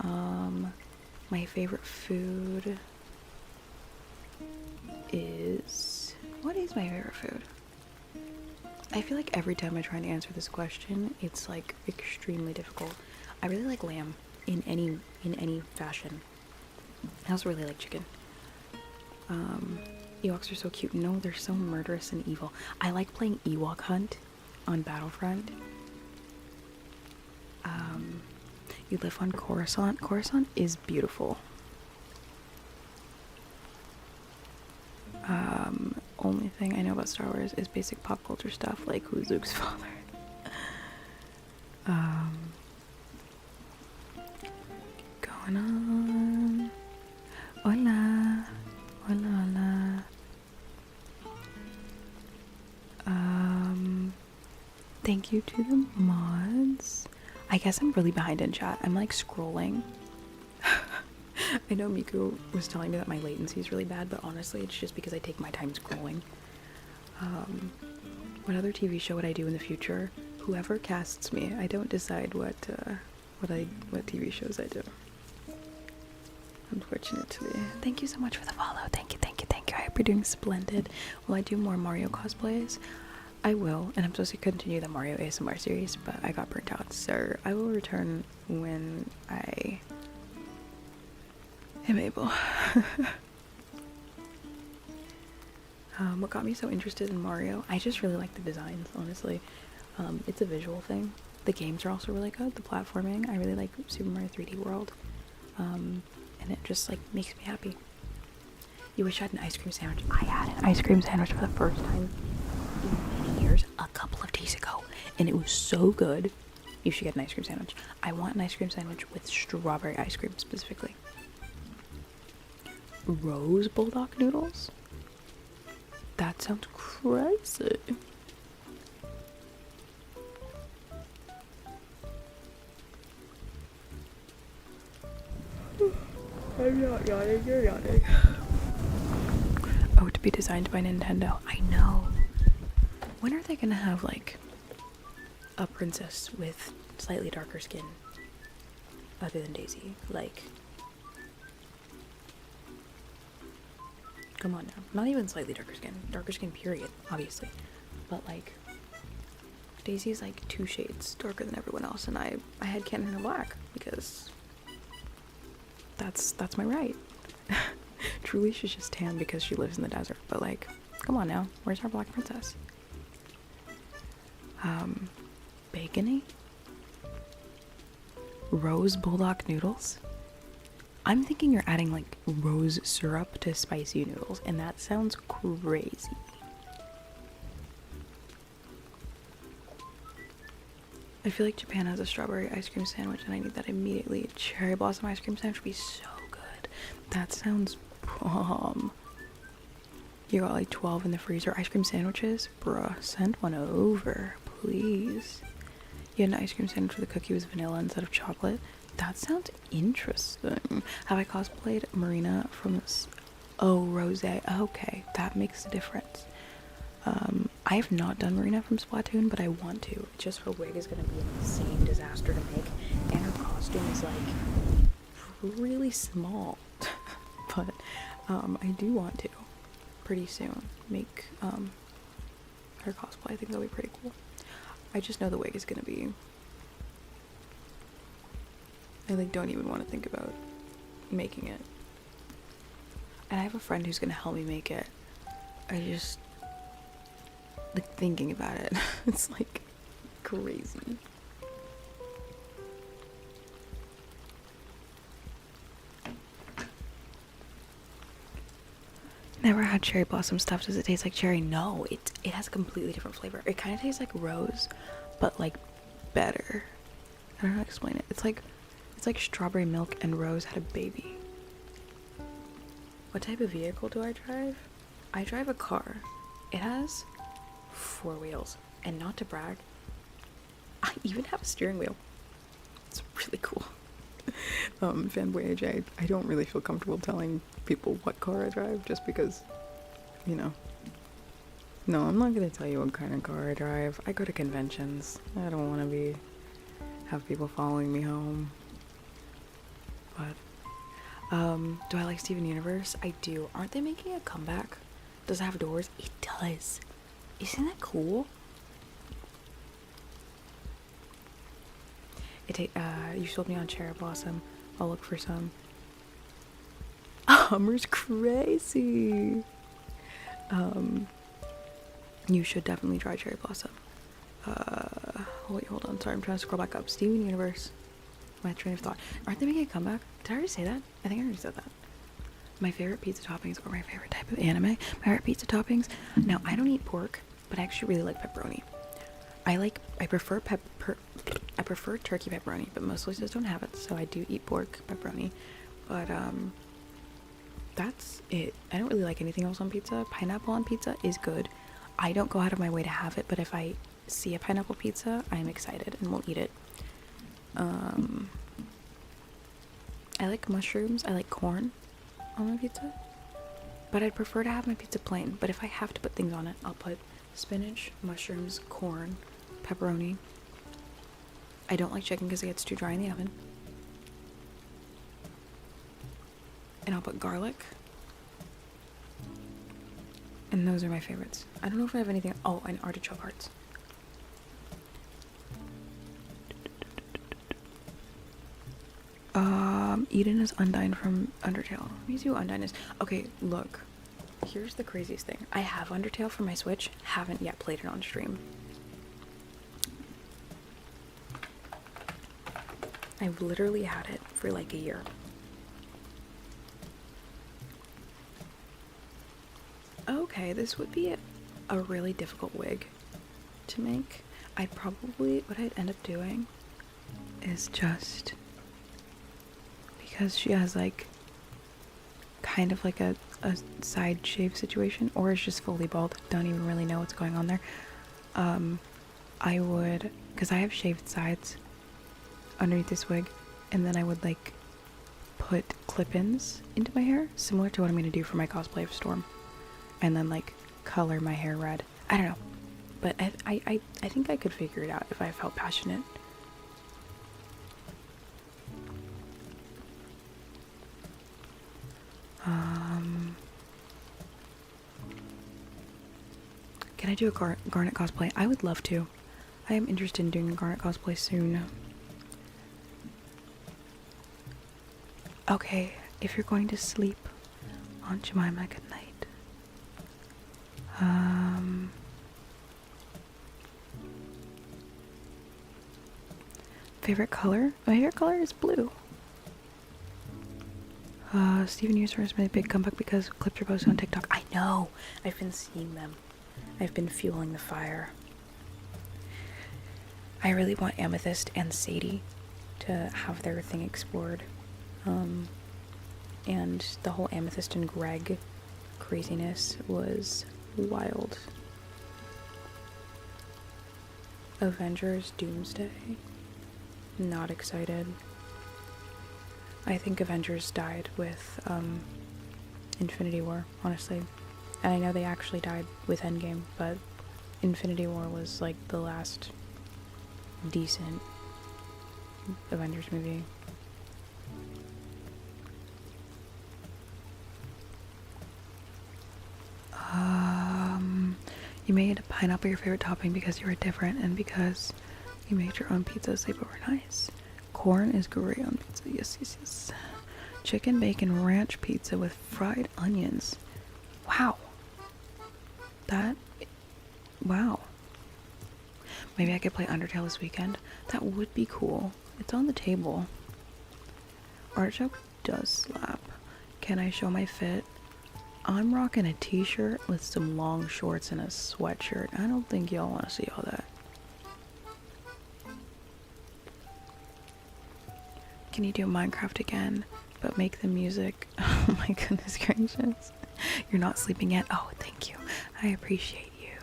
My favorite food is... What is my favorite food? I feel like every time I try to answer this question, it's like extremely difficult. I really like lamb in any fashion. I also really like chicken. Ewoks are so cute. No, they're so murderous and evil. I like playing Ewok Hunt on Battlefront. You live on Coruscant. Coruscant is beautiful. Only thing I know about Star Wars is basic pop culture stuff, like who's Luke's father. Going on. Hola. Hola, hola. Thank you to the mods. I guess I'm really behind in chat. I'm like scrolling. I know Miku was telling me that my latency is really bad, but honestly it's just because I take my time scrolling. What other TV show would I do in the future? Whoever casts me. I don't decide what TV shows I do. Unfortunately. Thank you so much for the follow. Thank you, thank you, thank you. I hope you're doing splendid. Will I do more Mario cosplays? I will, and I'm supposed to continue the Mario ASMR series, but I got burnt out, so I will return when I am able. What got me so interested in Mario, I just really like the designs, honestly. It's a visual thing. The games are also really good, the platforming. I really like Super Mario 3D World. And it just like makes me happy. You wish I had an ice cream sandwich. I had an ice cream sandwich for the first time in many years a couple of days ago, and it was so good. You should get an ice cream sandwich. I want an ice cream sandwich with strawberry ice cream specifically. Rose bulldog noodles? That sounds crazy. I'm not yawning, you're yawning. Oh, to be designed by Nintendo. I know. When are they gonna have, like, a princess with slightly darker skin? Other than Daisy. Like, come on now. Not even slightly darker skin. Darker skin, period, obviously. But, like, Daisy's, like, 2 shades darker than everyone else, and I had canon her black, because that's my right. Truly, she's just tan because she lives in the desert, but, like, come on now. Where's our black princess? Bacony? Rose bulldog noodles? I'm thinking you're adding, like, rose syrup to spicy noodles, and that sounds crazy. I feel like Japan has a strawberry ice cream sandwich, and I need that immediately. Cherry blossom ice cream sandwich would be so good. That sounds bomb. You got like 12 in the freezer ice cream sandwiches? Bruh, send one over, please. You had an ice cream sandwich with a cookie with vanilla instead of chocolate? That sounds interesting. Have I cosplayed Marina from this? Oh, Rose. Okay, that makes a difference. I have not done Marina from Splatoon, but I want to. It's just her wig is going to be an insane disaster to make, and her costume is like really small. But I do want to pretty soon make her cosplay. I think that'll be pretty cool. I just know the wig is going to be. I like don't even want to think about making it. And I have a friend who's going to help me make it. I just like thinking about it. It's like crazy. Never had cherry blossom stuff. Does it taste like cherry? No, it has a completely different flavor. It kind of tastes like rose, but like better. I don't know how to explain it. It's like strawberry milk and rose had a baby. What type of vehicle do I drive? I drive a car. It has 4 wheels, and not to brag, I even have a steering wheel. It's really cool. Fanboy AJ, I don't really feel comfortable telling people what car I drive just because, you know. No, I'm not gonna tell you what kind of car I drive. I go to conventions. I don't want to have people following me home. But, do I like Steven Universe? I do. Aren't they making a comeback? Does it have doors? It does. Isn't that cool? You sold me on cherry blossom. I'll look for some. Hummer's crazy. You should definitely try cherry blossom. Wait, hold on. Sorry, I'm trying to scroll back up. Steven Universe. My train of thought. Aren't they making a comeback? Did I already say that? I think I already said that. My favorite pizza toppings, or my favorite type of anime. My favorite pizza toppings. Now, I don't eat pork, but I actually really like pepperoni. I prefer turkey pepperoni, but most places don't have it, so I do eat pork pepperoni. But that's it. I don't really like anything else on pizza. Pineapple on pizza is good. I don't go out of my way to have it, but if I see a pineapple pizza, I'm excited and will eat it. I like mushrooms. I like corn on my pizza, but I'd prefer to have my pizza plain. But if I have to put things on it, I'll put spinach, mushrooms, corn, pepperoni. I don't like chicken because it gets too dry in the oven. And I'll put garlic. And those are my favorites. I don't know if I have anything. Oh, and artichoke hearts. Eden is Undyne from Undertale. Let me see who Undyne is. Okay, look. here's the craziest thing. I have Undertale for my Switch, haven't yet played it on stream. I've literally had it for like a year. Okay, this would be a really difficult wig to make. What I'd end up doing is just, because she has like kind of like a side shave situation, or is just fully bald, don't even really know what's going on there. I would, because I have shaved sides underneath this wig, and then I would like put clip-ins into my hair, similar to what I'm going to do for my cosplay of Storm, and then like color my hair red. I don't know, but I think I could figure it out if I felt passionate. Can I do a Garnet cosplay? I would love to. I am interested in doing a Garnet cosplay soon. Okay, if you're going to sleep, Aunt Jemima, good night. Favorite color? My favorite color is blue. Steven Universe made a big comeback because clips are posted on TikTok. I know! I've been seeing them. I've been fueling the fire. I really want Amethyst and Sadie to have their thing explored. And the whole Amethyst and Greg craziness was wild. Avengers Doomsday. Not excited. I think Avengers died with Infinity War, honestly. And I know they actually died with Endgame, but Infinity War was like the last decent Avengers movie. You made pineapple your favorite topping because you were different and because you made your own pizzas. They were nice. Corn is great on pizza. Yes, yes, yes. Chicken bacon ranch pizza with fried onions. Wow. Wow. Maybe I could play Undertale this weekend. That would be cool. It's on the table. Artichoke does slap. Can I show my fit? I'm rocking a t-shirt with some long shorts and a sweatshirt. I don't think y'all want to see all that. Can you do Minecraft again, but make the music? Oh my goodness gracious. You're not sleeping yet? Oh, thank you. I appreciate you.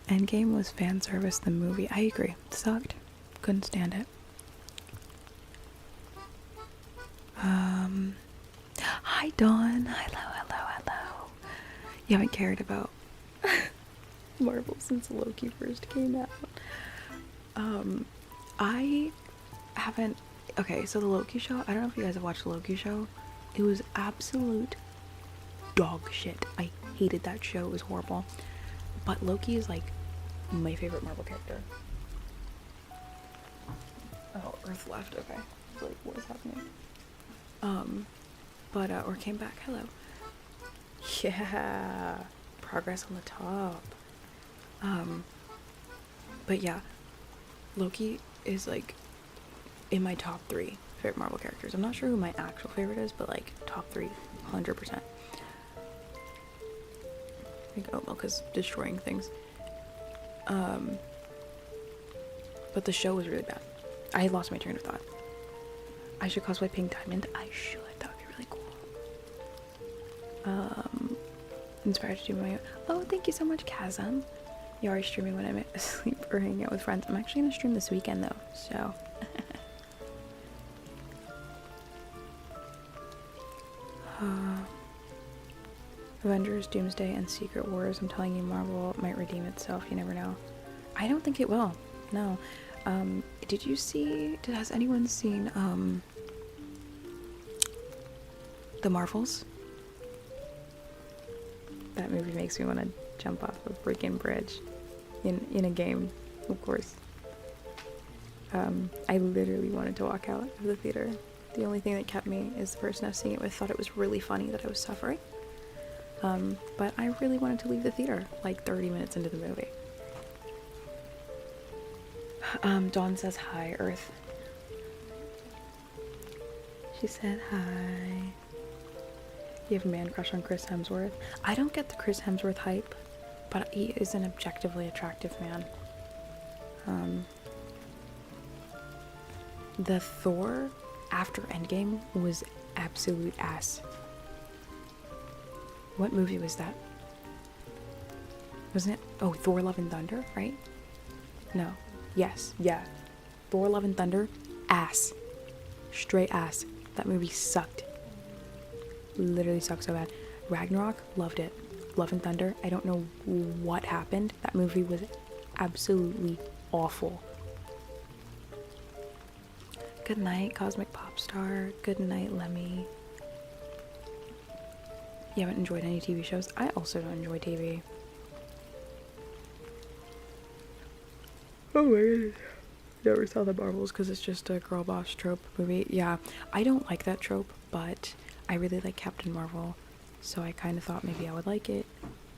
Endgame was fan service, the movie. I agree. It sucked. Couldn't stand it. Hi Dawn. Hello. You haven't cared about Marvel since Loki first came out. I haven't. Okay, so the Loki show, I don't know if you guys have watched the Loki show. It was absolute dog shit. I hated that show. It was horrible. But Loki is like my favorite Marvel character. Oh, Earth left. Okay. Like, what is happening? Or came back. Hello. Yeah. Progress on the top. But yeah. Loki is like in my top 3 favorite Marvel characters. I'm not sure who my actual favorite is, but like top 3, 100%. I think oat milk is destroying things. But the show was really bad. I lost my train of thought. I should cosplay Pink Diamond. I should. That would be really cool. Inspired to do my own. Oh, thank you so much, Chasm. You're already streaming when I'm asleep or hanging out with friends. I'm actually gonna stream this weekend though, so. Avengers, Doomsday, and Secret Wars. I'm telling you, Marvel might redeem itself. You never know. I don't think it will. No. Did you see? Has anyone seen The Marvels? That movie makes me want to jump off a freaking bridge in a game, of course. I literally wanted to walk out of the theater. The only thing that kept me is the person I was seeing it with thought it was really funny that I was suffering. But I really wanted to leave the theater like 30 minutes into the movie. Dawn says hi, Earth. She said hi. You have a man crush on Chris Hemsworth? I don't get the Chris Hemsworth hype, but he is an objectively attractive man. The Thor after Endgame was absolute ass. What movie was that? Wasn't it? Oh, Thor Love and Thunder, right? No. Yes, yeah. Thor Love and Thunder, ass. Straight ass. That movie sucked. Literally sucked so bad. Ragnarok, loved it. Love and Thunder, I don't know what happened. That movie was absolutely awful. Good night, Cosmic Popstar. Good night, Lemmy. You haven't enjoyed any TV shows? I also don't enjoy TV. Oh my goodness. Never saw the Marvels because it's just a girl boss trope movie. Yeah, I don't like that trope, but I really like Captain Marvel, so I kind of thought maybe I would like it.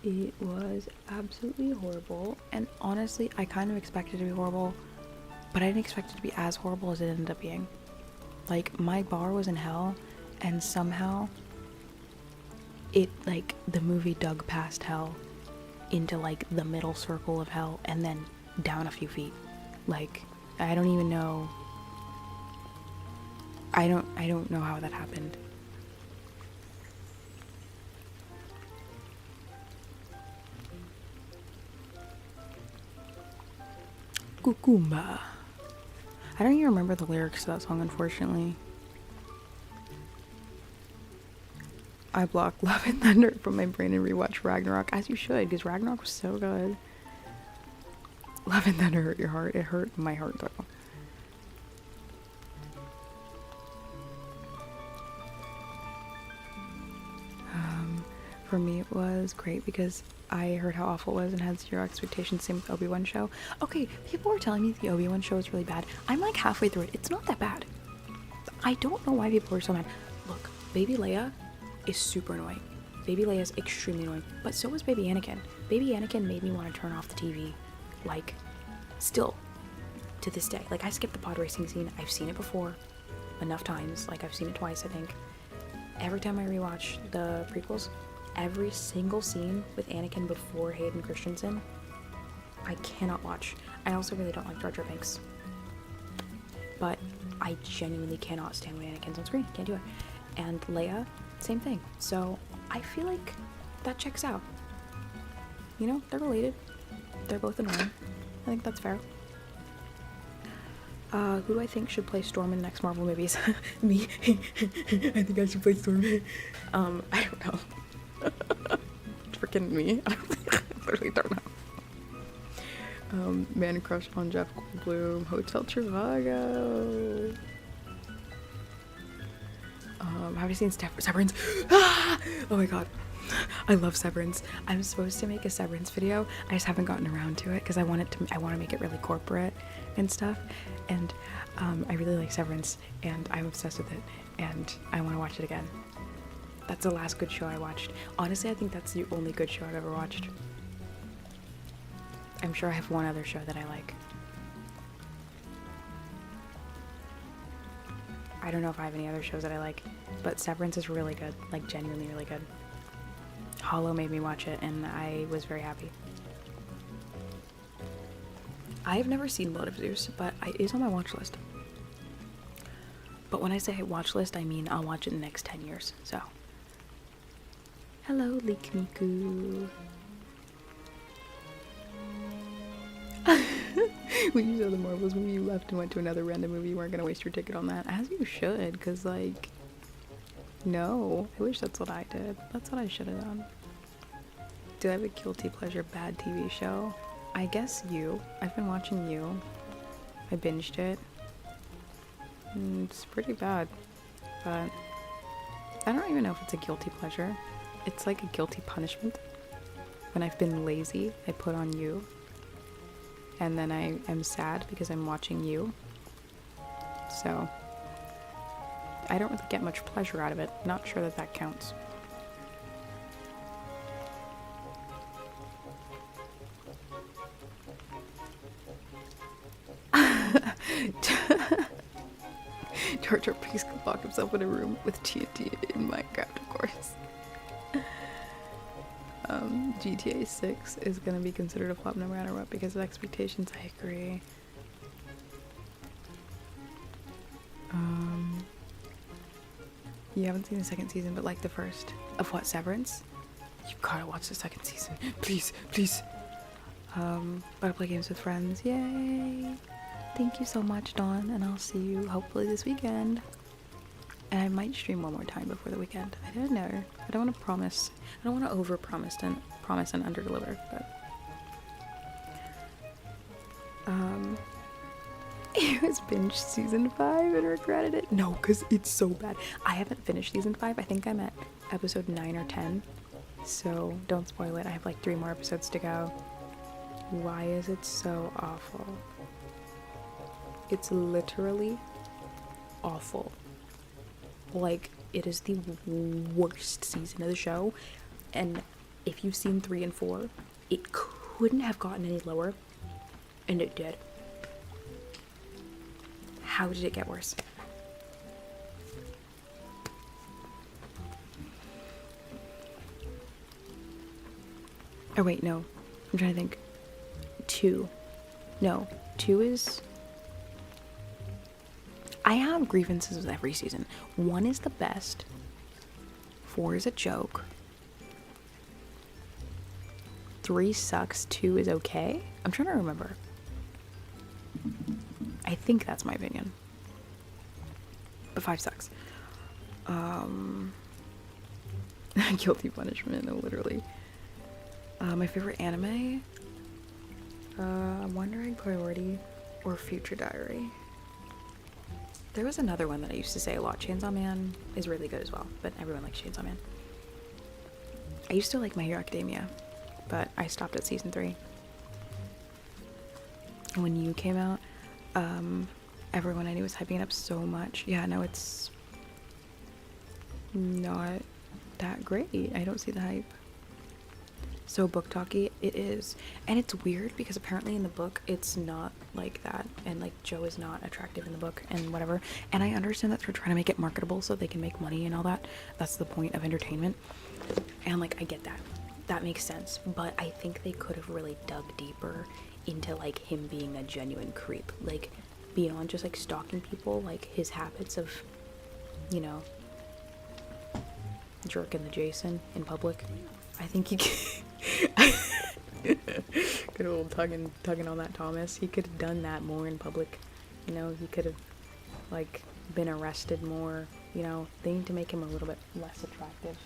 It was absolutely horrible, and honestly, I kind of expected it to be horrible, but I didn't expect it to be as horrible as it ended up being. Like, my bar was in hell, and somehow it, like, the movie dug past hell into, like, the middle circle of hell, and then down a few feet. Like, I don't even know. I don't know how that happened. Kukumba. I don't even remember the lyrics to that song, unfortunately. I blocked Love and Thunder from my brain and rewatched Ragnarok, as you should, because Ragnarok was so good. Love and Thunder hurt your heart. It hurt my heart though. For me it was great because I heard how awful it was and had zero expectations. Same with the Obi-Wan show. Okay, people were telling me the Obi-Wan show is really bad. I'm like halfway through it. It's not that bad. I don't know why people are so mad. Look, Baby Leia is super annoying. Baby Leia is extremely annoying. But so was Baby Anakin. Baby Anakin made me want to turn off the TV. Like, still, to this day. Like, I skipped the pod racing scene. I've seen it before enough times. Like, I've seen it twice, I think. Every time I rewatch the prequels, every single scene with Anakin before Hayden Christensen, I cannot watch. I also really don't like Jar Jar Binks. But I genuinely cannot stand when Anakin's on screen. Can't do it. And Leia, same thing. So, I feel like that checks out. You know, they're related. They're both annoying. I think that's fair. Who do I think should play Storm in the next Marvel movies? Me. I think I should play Storm. I don't know. Freaking me. I literally don't know. Man crush on Jeff Goldblum. Hotel Trivago. Have you seen Severance? Ah! Oh my god. I love Severance. I'm supposed to make a Severance video. I just haven't gotten around to it because I want to make it really corporate and stuff. And I really like Severance and I'm obsessed with it and I want to watch it again. That's the last good show I watched. Honestly, I think that's the only good show I've ever watched. I'm sure I have one other show that I like. I don't know if I have any other shows that I like, but Severance is really good. Like, genuinely really good. Hollow made me watch it, and I was very happy. I have never seen Blood of Zeus, but it is on my watch list. But when I say watch list, I mean I'll watch it in the next 10 years, so. Hello, Leek Miku. When you saw the Marvels movie, you left and went to another random movie. You weren't gonna waste your ticket on that. As you should, because, like, no. I wish that's what I did. That's what I should have done. Do I have a guilty pleasure bad TV show? I guess You. I've been watching You. I binged it. It's pretty bad. But I don't even know if it's a guilty pleasure. It's like a guilty punishment. When I've been lazy, I put on You. And then I am sad because I'm watching You. So I don't really get much pleasure out of it. Not sure that that counts. Jar Jar Binks could lock himself in a room with TNT in Minecraft, of course. GTA 6 is gonna be considered a flop no matter what because of expectations. I agree. You haven't seen the second season, but like the first of what, Severance? You gotta watch the second season, please, please. But I play games with friends. Yay! Thank you so much, Dawn, and I'll see you hopefully this weekend. And I might stream one more time before the weekend. I don't know. I don't want to promise. I don't want to over-promise and under-deliver. But it was binged season 5 and regretted it. No, because it's so bad. I haven't finished season 5. I think I'm at episode 9 or 10. So don't spoil it. I have like 3 more episodes to go. Why is it so awful? It's literally awful. Like, it is the worst season of the show. And if you've seen 3 and 4, it couldn't have gotten any lower. And it did. How did it get worse? Oh wait, no. I'm trying to think. 2. No. 2 is... I have grievances with every season. 1 is the best. 4 is a joke. 3 sucks. 2 is okay. I'm trying to remember. I think that's my opinion. But 5 sucks. Guilty punishment, no, literally. My favorite anime? Wandering Priority or Future Diary. There was another one that I used to say a lot. Chainsaw Man is really good as well, but everyone likes Chainsaw Man. I used to like My Hero Academia, but I stopped at season 3. When You came out, everyone I knew was hyping it up so much. Yeah, no, it's not that great. I don't see the hype. So book talky, it is. And it's weird because apparently in the book it's not like that, and like Joe is not attractive in the book and whatever. And I understand that they're trying to make it marketable so they can make money and all that. That's the point of entertainment. And like, I get that. That makes sense. But I think they could have really dug deeper into like him being a genuine creep. Like beyond just like stalking people, like his habits of, you know, jerking the Jason in public. I think he good old tugging on that Thomas. He could have done that more in public. You know, he could have like been arrested more. You know, they need to make him a little bit less attractive.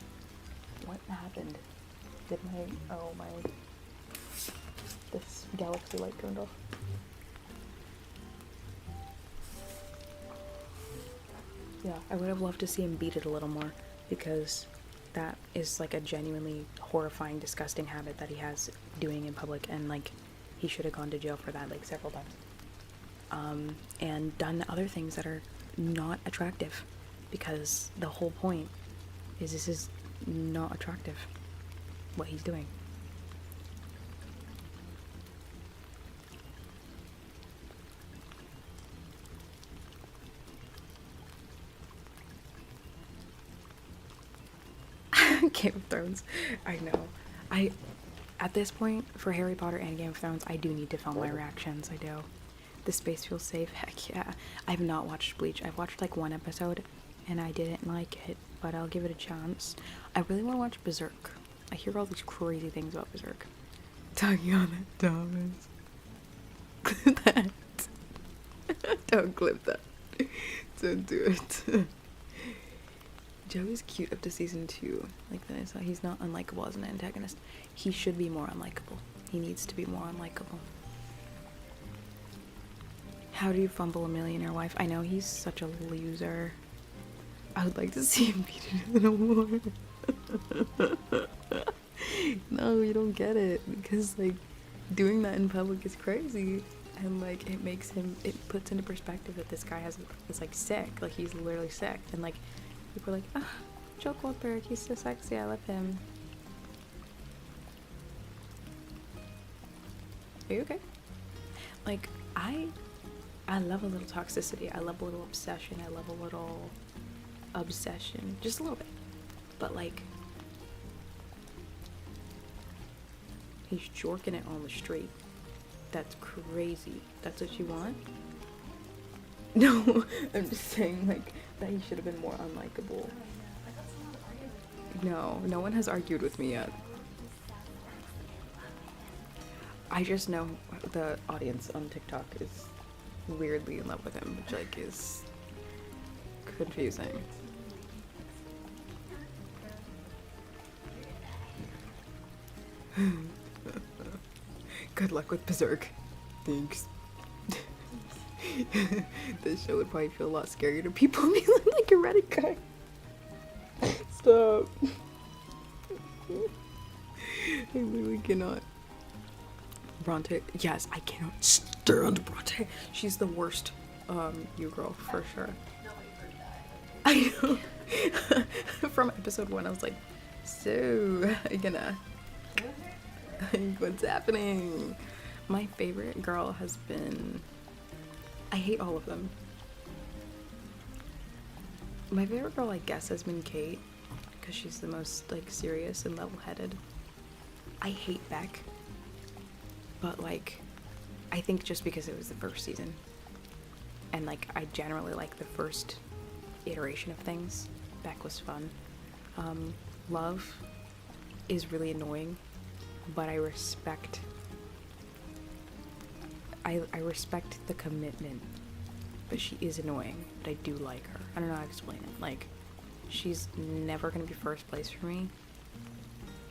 What happened? Did my this galaxy light turned off? Yeah, I would have loved to see him beat it a little more, because that is like a genuinely horrifying, disgusting habit that he has doing in public, and like he should have gone to jail for that like several times. And done other things that are not attractive, because the whole point is this is not attractive, what he's doing. Game of Thrones. I know. At this point, for Harry Potter and Game of Thrones, I do need to film my reactions. I do. The space feels safe. Heck yeah. I've not watched Bleach. I've watched like 1 episode and I didn't like it, but I'll give it a chance. I really want to watch Berserk. I hear all these crazy things about Berserk. Talking on it, Thomas. Clip that. Don't clip that. Don't do it. Joe is cute up to season 2. Like that I saw, he's not unlikable as an antagonist. He should be more unlikable. He needs to be more unlikable. How do you fumble a millionaire wife? I know he's such a loser. I would like to see him beat it a little more. No, you don't get it, because like doing that in public is crazy, and like it puts into perspective that this guy is like sick, like he's literally sick, and like people are like, oh, Joe Goldberg, he's so sexy, I love him. Are you okay? Like, I I love a little toxicity. I love a little obsession. I love a little obsession. Just a little bit. But like, he's jorking it on the street. That's crazy. That's what you want? No, I'm just saying like that he should have been more unlikable. No, no one has argued with me yet. I just know the audience on TikTok is weirdly in love with him, which like is confusing. Good luck with Berserk. Thanks. This show would probably feel a lot scarier to people feeling like a Reddit guy. Stop. I literally cannot. Bronte. Yes, I cannot stand Bronte. She's the worst you girl for sure. I know. From episode 1 I was like, so what's happening? My favorite girl has been, I hate all of them. My favorite girl, I guess, has been Kate, because she's the most like serious and level-headed. I hate Beck, but like, I think just because it was the first season, and like I generally like the first iteration of things. Beck was fun. Love is really annoying, but I respect the commitment, but she is annoying, but I do like her. I don't know how to explain it. Like, she's never gonna be first place for me,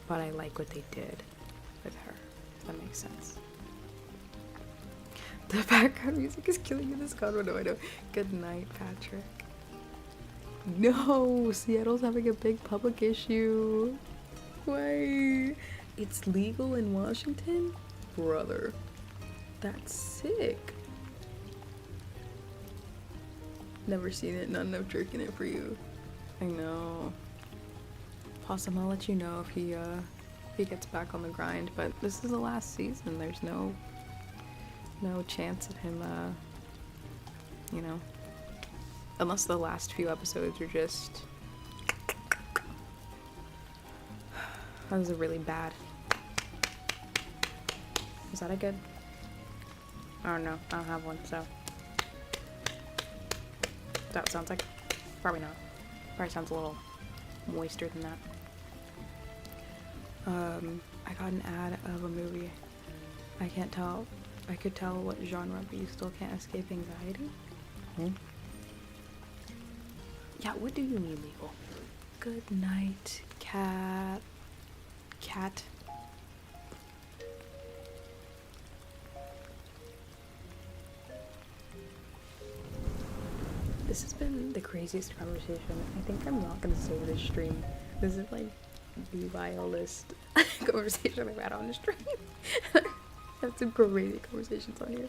but I like what they did with her, if that makes sense. The background music is killing me in this convo. No, I know. Good night, Patrick. No, Seattle's having a big public issue. Why? It's legal in Washington? Brother. That's sick. Never seen it, not enough jerking it for you. I know. Possum, I'll let you know if he gets back on the grind, but this is the last season. There's no chance of him, you know, unless the last few episodes are just, that was a really bad. Is that a good? I don't know. I don't have one, so. That sounds like, probably not. Probably sounds a little moister than that. I got an ad of a movie. I can't tell. I could tell what genre, but you still can't escape anxiety? Yeah, what do you mean legal? Good night, cat. Cat. This has been the craziest conversation. I think I'm not gonna save this stream. This is like the wildest conversation I've had on the stream. I have some crazy conversations on here.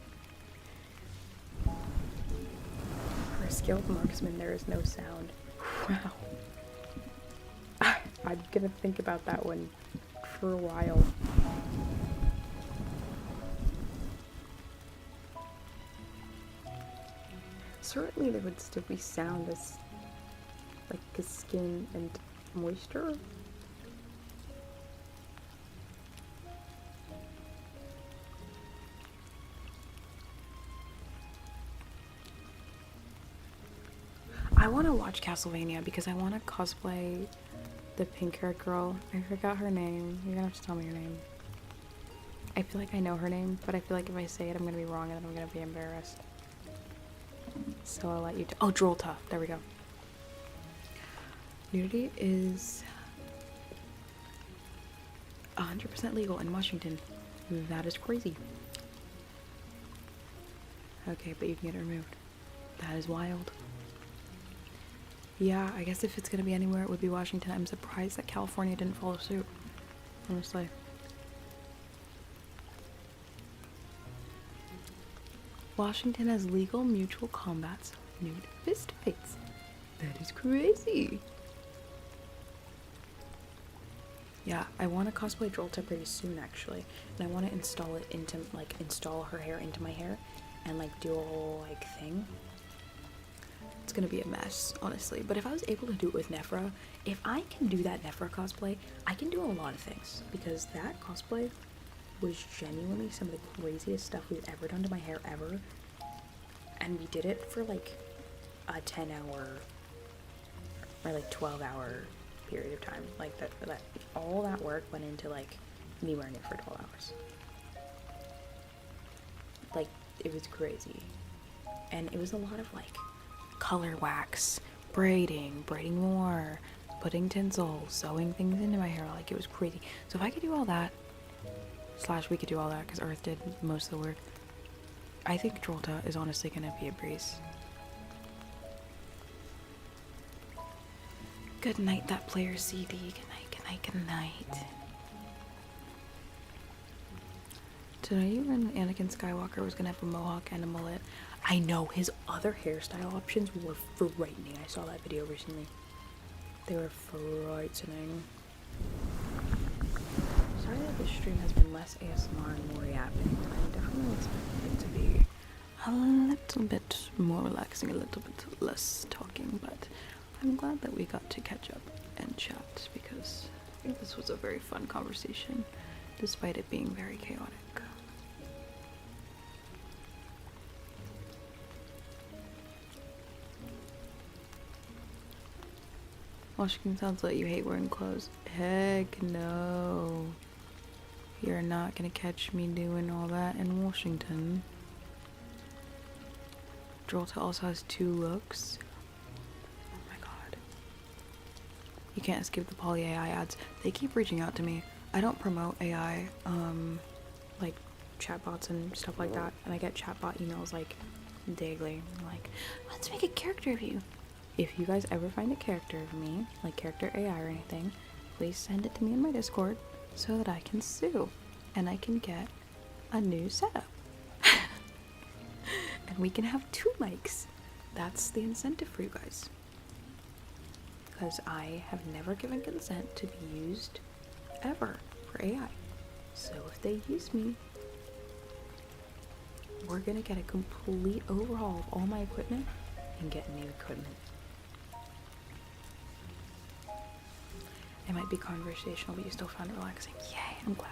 For a skilled marksman, there is no sound. Wow. I'm gonna think about that one for a while. Certainly there would still be sound as like a skin and moisture. I want to watch Castlevania because I want to cosplay the pink-haired girl. I forgot her name. You're gonna have to tell me her name. I feel like I know her name, but I feel like if I say it, I'm gonna be wrong and then I'm gonna be embarrassed. So I'll let you oh, Drolta. There we go. Nudity is 100% legal in Washington. That is crazy. Okay, but you can get it removed. That is wild. Yeah, I guess if it's gonna be anywhere, it would be Washington. I'm surprised that California didn't follow suit, honestly. Washington has legal mutual combats, nude fist fights. That is crazy. Yeah, I want to cosplay Drolta pretty soon, actually. And I want to install it into, install her hair into my hair. and like do a whole like thing, it's gonna be a mess, honestly. But if I was able to do it with Nephra, if I can do that Nephra cosplay, I can do a lot of things, because that cosplay was genuinely some of the craziest stuff we've ever done to my hair ever. And we did it for like a 10-hour or like 12-hour period of time. Like that all that work went into like me wearing it for 12 hours. Like, it was crazy. And it was a lot of like color wax, braiding more, putting tinsel, sewing things into my hair. Like, it was crazy. So if I could do all that, / we could do all that because Earth did most of the work, I think Drolta is honestly gonna be a breeze. Good night, that player CD. Good night, good night, good night. Did I even Anakin Skywalker was gonna have a mohawk and a mullet? I know, his other hairstyle options were frightening. I saw that video recently. They were frightening. Sorry that this stream has been less ASMR and more yapping. I definitely expected it to be a little bit more relaxing, a little bit less talking, but I'm glad that we got to catch up and chat, because I think this was a very fun conversation, despite it being very chaotic. Washington sounds like you hate wearing clothes. Heck no. You're not gonna catch me doing all that in Washington. Drolta also has 2 looks. Oh my god. You can't skip the poly AI ads. They keep reaching out to me. I don't promote AI, like chatbots and stuff like that. And I get chatbot emails like daily. Like, let's make a character of you. If you guys ever find a character of me, like character AI or anything, please send it to me in my Discord so that I can sue and I can get a new setup. And we can have 2 mics. That's the incentive for you guys. Because I have never given consent to be used ever for AI. So if they use me, we're gonna get a complete overhaul of all my equipment and get new equipment. It might be conversational, but you still found it relaxing. Yay, I'm glad.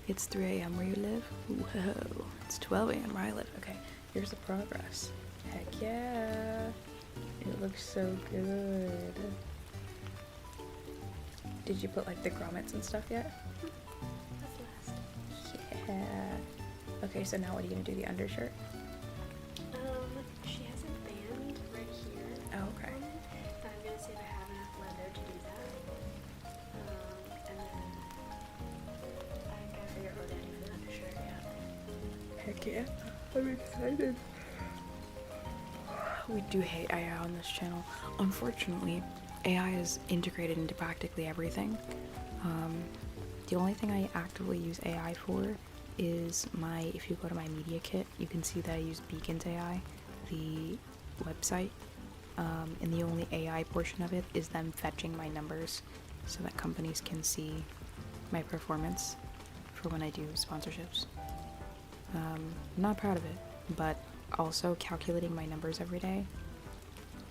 It's 3 a.m. where you live? Whoa, it's 12 a.m. where I live. Okay, here's the progress. Heck yeah. It looks so good. Did you put like the grommets and stuff yet? That's last. Yeah. Okay, so now what are you gonna do, the undershirt? She has a band right here. Oh, okay. And I'm gonna see if I have enough leather to do that. And then I gotta figure out what to do for the undershirt, yeah. Heck yeah, I'm excited. We do hate AI on this channel. Unfortunately, AI is integrated into practically everything. The only thing I actively use AI for is if you go to my media kit, you can see that I use Beacons AI, the website, and the only AI portion of it is them fetching my numbers so that companies can see my performance for when I do sponsorships. I'm not proud of it, but also calculating my numbers every day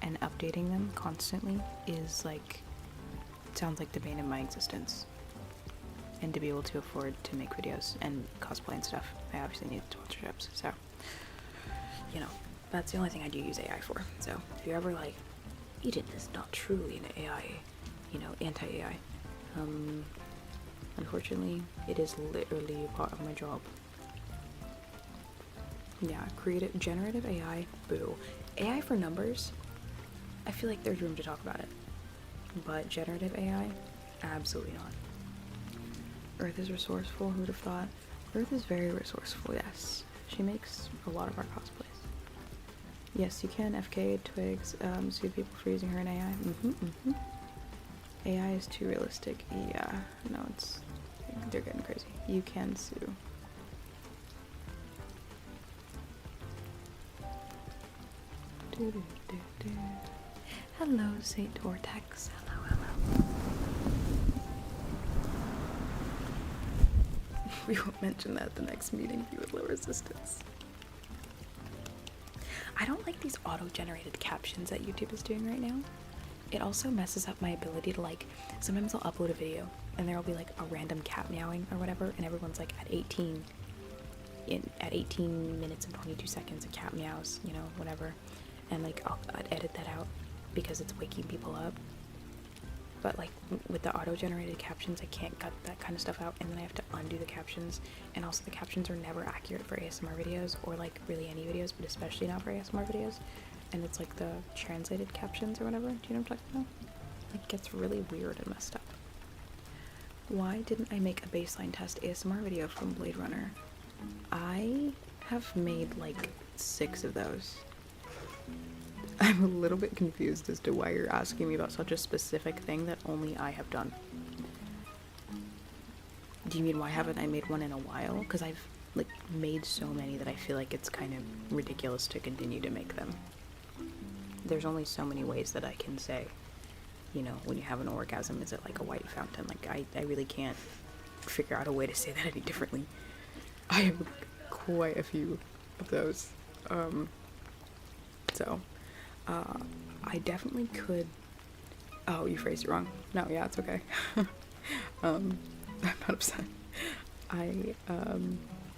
and updating them constantly is like, sounds like the bane of my existence. And to be able to afford to make videos and cosplay and stuff, I obviously need sponsorships. So, you know, that's the only thing I do use AI for. So if you're ever like, Eden is not truly an AI, you know, anti-AI, unfortunately, it is literally a part of my job. Yeah, generative AI, boo. AI for numbers, I feel like there's room to talk about it. But generative AI, absolutely not. Earth is resourceful, who'd have thought? Earth is very resourceful, yes. She makes a lot of our cosplays. Yes, you can FK Twigs, sue people for using her in AI. AI is too realistic. Yeah, no, they're getting crazy. You can sue. Hello, Saint Vortex. Hello. We won't mention that at the next meeting with low resistance. I don't like these auto-generated captions that YouTube is doing right now. It also messes up my ability to, like, sometimes I'll upload a video and there'll be like a random cat meowing or whatever, and everyone's like at 18 minutes and 22 seconds a cat meows, you know, whatever, and like I'd edit that out because it's waking people up. But like with the auto-generated captions, I can't cut that kind of stuff out, and then I have to undo the captions, and also the captions are never accurate for ASMR videos, or like really any videos, but especially not for ASMR videos. And it's like the translated captions or whatever. Do you know what I'm talking about? It gets really weird and messed up. Why didn't I make a baseline test ASMR video from Blade Runner? I have made like 6 of those. I'm a little bit confused as to why you're asking me about such a specific thing that only I have done. Do you mean why haven't I made one in a while? Because I've like made so many that I feel like it's kind of ridiculous to continue to make them. There's only so many ways that I can say, you know, when you have an orgasm, is it like a white fountain? Like I really can't figure out a way to say that any differently. I have quite a few of those. I definitely could. Oh, you phrased it wrong. No, yeah, it's okay. I'm not upset. I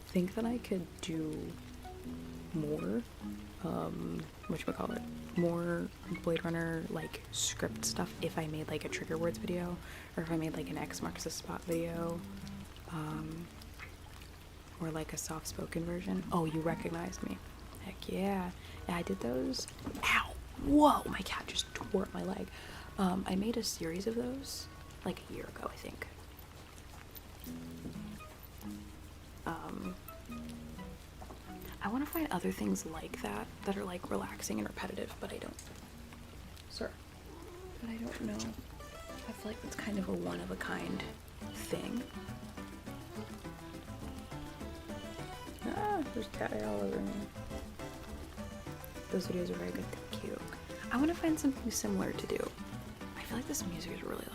think that I could do more, whatchamacallit, more Blade Runner like script stuff if I made like a trigger words video, or if I made like an X marks the spot video, or like a soft spoken version. Oh, you recognized me. Heck yeah. Yeah, I did those. Ow! Whoa! My cat just tore up my leg. I made a series of those like a year ago, I think. I want to find other things like that that are like relaxing and repetitive, but I don't. Sir. But I don't know. I feel like it's kind of a one-of-a-kind thing. Ah, there's cat hair all over me. Those videos are very good, thank you. I want to find something similar to do. I feel like this music is really loud.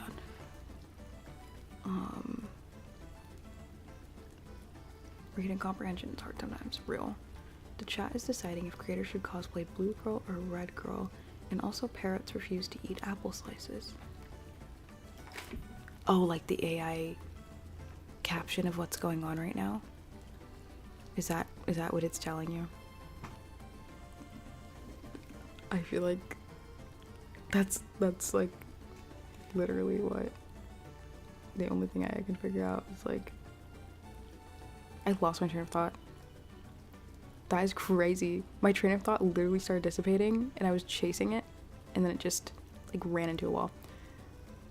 Reading comprehension is hard sometimes, real. The chat is deciding if creators should cosplay Blue Girl or Red Girl, and also parrots refuse to eat apple slices. Oh, like the AI caption of what's going on right now? Is that what it's telling you? I feel like that's like literally what the only thing I can figure out is like I lost my train of thought. That is crazy. My train of thought literally started dissipating and I was chasing it and then it just like ran into a wall.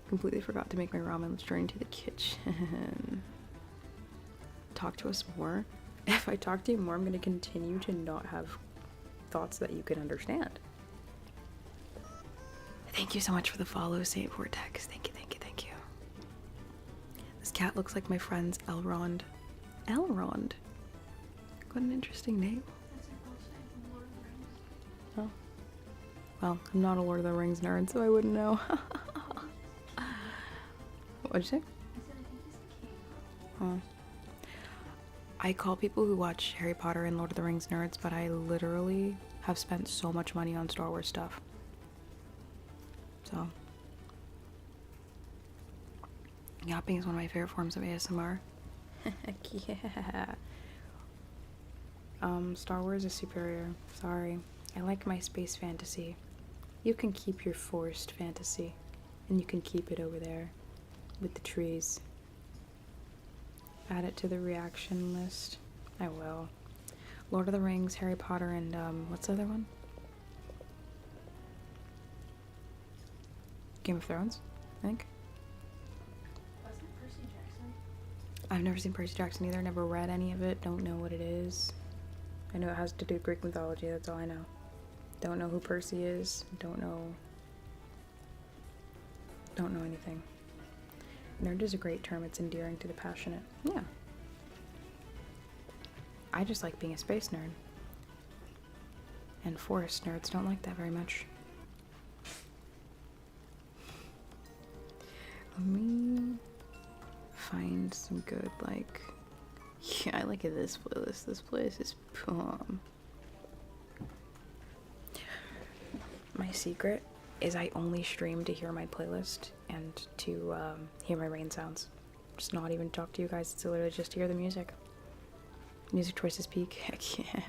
Completely forgot to make my ramen. Let's journey to the kitchen. Talk to us more. If I talk to you more, I'm going to continue to not have thoughts that you can understand. Thank you so much for the follow, Saint Vortex. Thank you, thank you, thank you. This cat looks like my friend's Elrond. Elrond? What an interesting name. Oh. Well, I'm not a Lord of the Rings nerd, so I wouldn't know. What'd you say? Oh. I call people who watch Harry Potter and Lord of the Rings nerds, but I literally have spent so much money on Star Wars stuff. So. Yapping is one of my favorite forms of ASMR. Heck yeah. Star Wars is superior. Sorry. I like my space fantasy. You can keep your forest fantasy. And you can keep it over there. With the trees. Add it to the reaction list. I will. Lord of the Rings, Harry Potter, and what's the other one? Game of Thrones, I think. Wasn't Percy Jackson? I've never seen Percy Jackson either. Never read any of it. Don't know what it is. I know it has to do with Greek mythology. That's all I know. Don't know who Percy is. Don't know anything. Nerd is a great term. It's endearing to the passionate. Yeah. I just like being a space nerd. And forest nerds don't like that very much. Let me find some good, like, Yeah, I like this playlist. This place is My secret is I only stream to hear my playlist and to hear my rain sounds. Just not even talk to you guys. It's literally just to hear the music. Music choices peak. Heck yeah.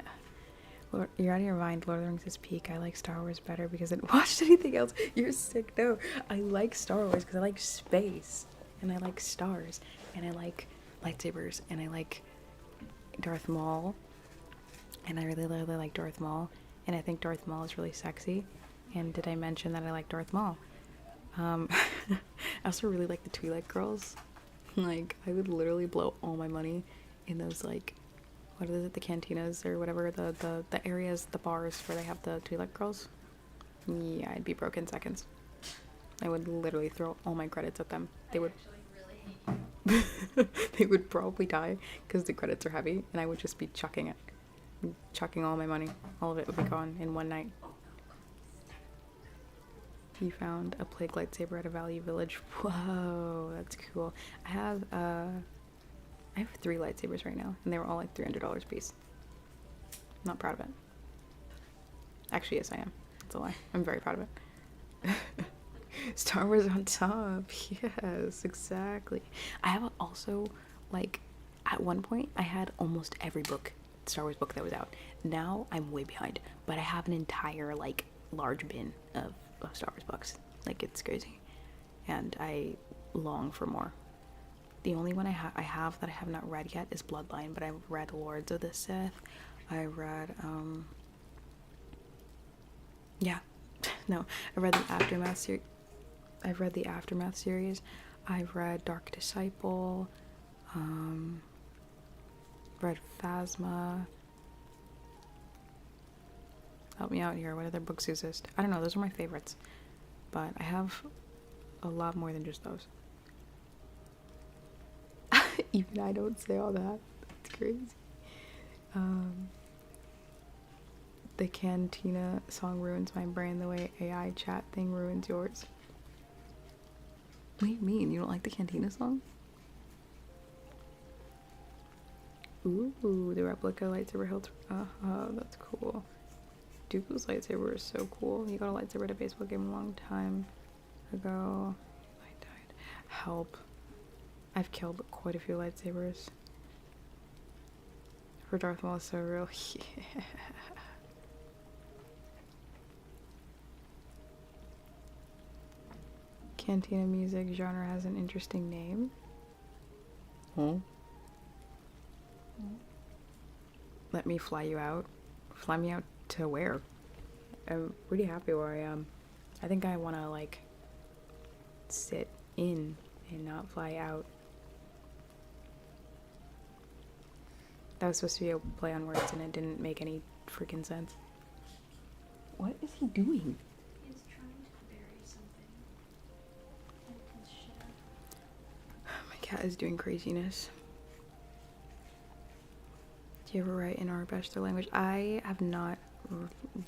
You're out of your mind. Lord of the Rings is peak. I like Star Wars better because I didn't watch anything else. You're sick. No, I like Star Wars because I like space and I like stars and I like lightsabers and I like Darth Maul and I really, really like Darth Maul and I think Darth Maul is really sexy. And did I mention that I like Darth Maul? I also really like the Twi'lek girls. Like, I would literally blow all my money in those, like, what is it, the cantinas or whatever, the areas, the bars where they have the Twi'lek girls. Yeah, I'd be broke in seconds. I would literally throw all my credits at them. They would really hate they would probably die because the credits are heavy and I would just be chucking it. Chucking all my money. All of it would be gone in one night. You found a plague lightsaber at a value village. Whoa, that's cool. I have 3 lightsabers right now, and they were all like $300 a piece. I'm not proud of it. Actually, yes, I am. That's a lie. I'm very proud of it. Star Wars on top. Yes, exactly. I have also, like, at one point, I had almost every Star Wars book that was out. Now, I'm way behind, but I have an entire, like, large bin of Star Wars books. Like, it's crazy. And I long for more. The only one I have that I have not read yet is Bloodline, but I've read Lords of the Sith. I read, yeah. No, I read the Aftermath series. I've read the Aftermath series. I've read Dark Disciple. Read Phasma. Help me out here. What other books exist? I don't know. Those are my favorites. But I have a lot more than just those. Even I don't say all that. It's crazy. The Cantina song ruins my brain the way AI chat thing ruins yours. What do you mean? You don't like the Cantina song? Ooh, the replica lightsaber hilt. That's cool. Dooku's lightsaber is so cool. He got a lightsaber at a baseball game a long time ago. I died. Help. I've killed quite a few lightsabers. For Darth Maul is so real. Yeah. Cantina music genre has an interesting name. Huh? Let me fly you out. Fly me out to where? I'm pretty happy where I am. I think I want to, like, sit in and not fly out. That was supposed to be a play on words and it didn't make any freaking sense. What is he doing? He's trying to bury something in his shed. My cat is doing craziness. Do you ever write in Arabic, their language? I have not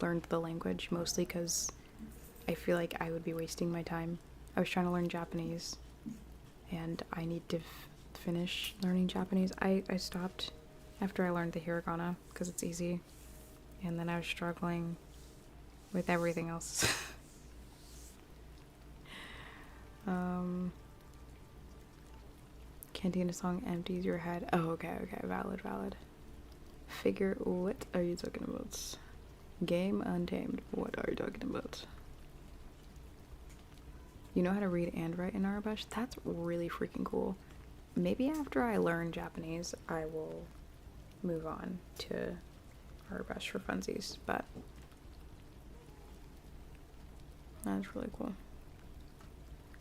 learned the language, mostly because I feel like I would be wasting my time. I was trying to learn Japanese, and I need to finish learning Japanese. I stopped after I learned the hiragana, because it's easy, and then I was struggling with everything else. Cantina song empties your head. Oh, okay, valid. Figure, what are you talking about? Game Untamed, what are you talking about? You know how to read and write in Arabic? That's really freaking cool. Maybe after I learn Japanese, I will move on to Arabic for funsies, but that's really cool.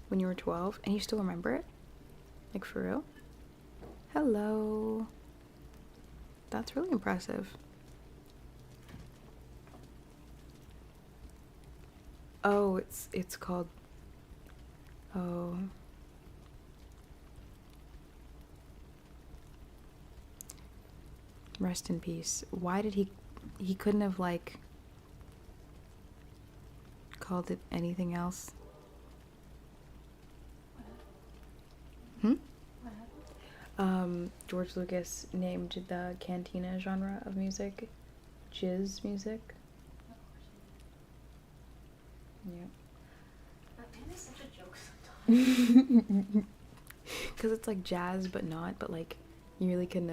When you were 12, and you still remember it? Like, for real? Hello. That's really impressive. Oh, it's called... Oh. Rest in peace. Why did he couldn't have, like, called it anything else? George Lucas named the cantina genre of music jizz music. Of course Yep. That man is such a joke sometimes. Because it's like jazz, but not, but like you really can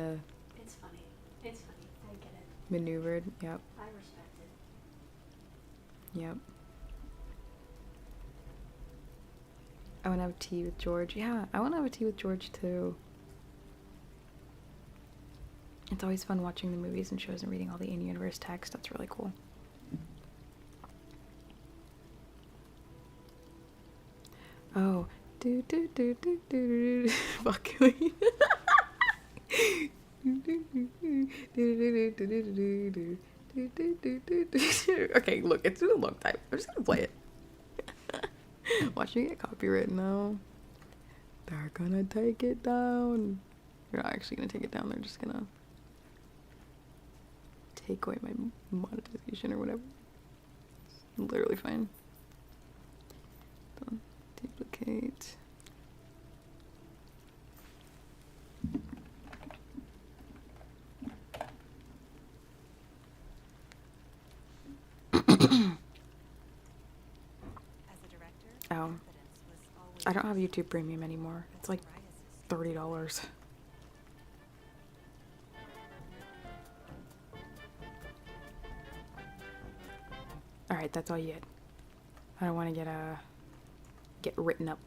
It's funny. It's funny. I get it. maneuvered. Yep. I respect it. Yep. I want to have tea with George. Yeah, I want to have a tea with George too. It's always fun watching the movies and shows and reading all the in-universe text. That's really cool. Oh. Do do do do do do. Fuck me. Okay, look, it's been a long time. I'm just gonna play it. Watch me get copyright now. They're gonna take it down. They're not actually gonna take it down, they're just gonna take away my monetization or whatever. It's literally fine. Done. Duplicate. Oh. I don't have YouTube Premium anymore. It's like $30. Alright, that's all you get. I don't want to get written up.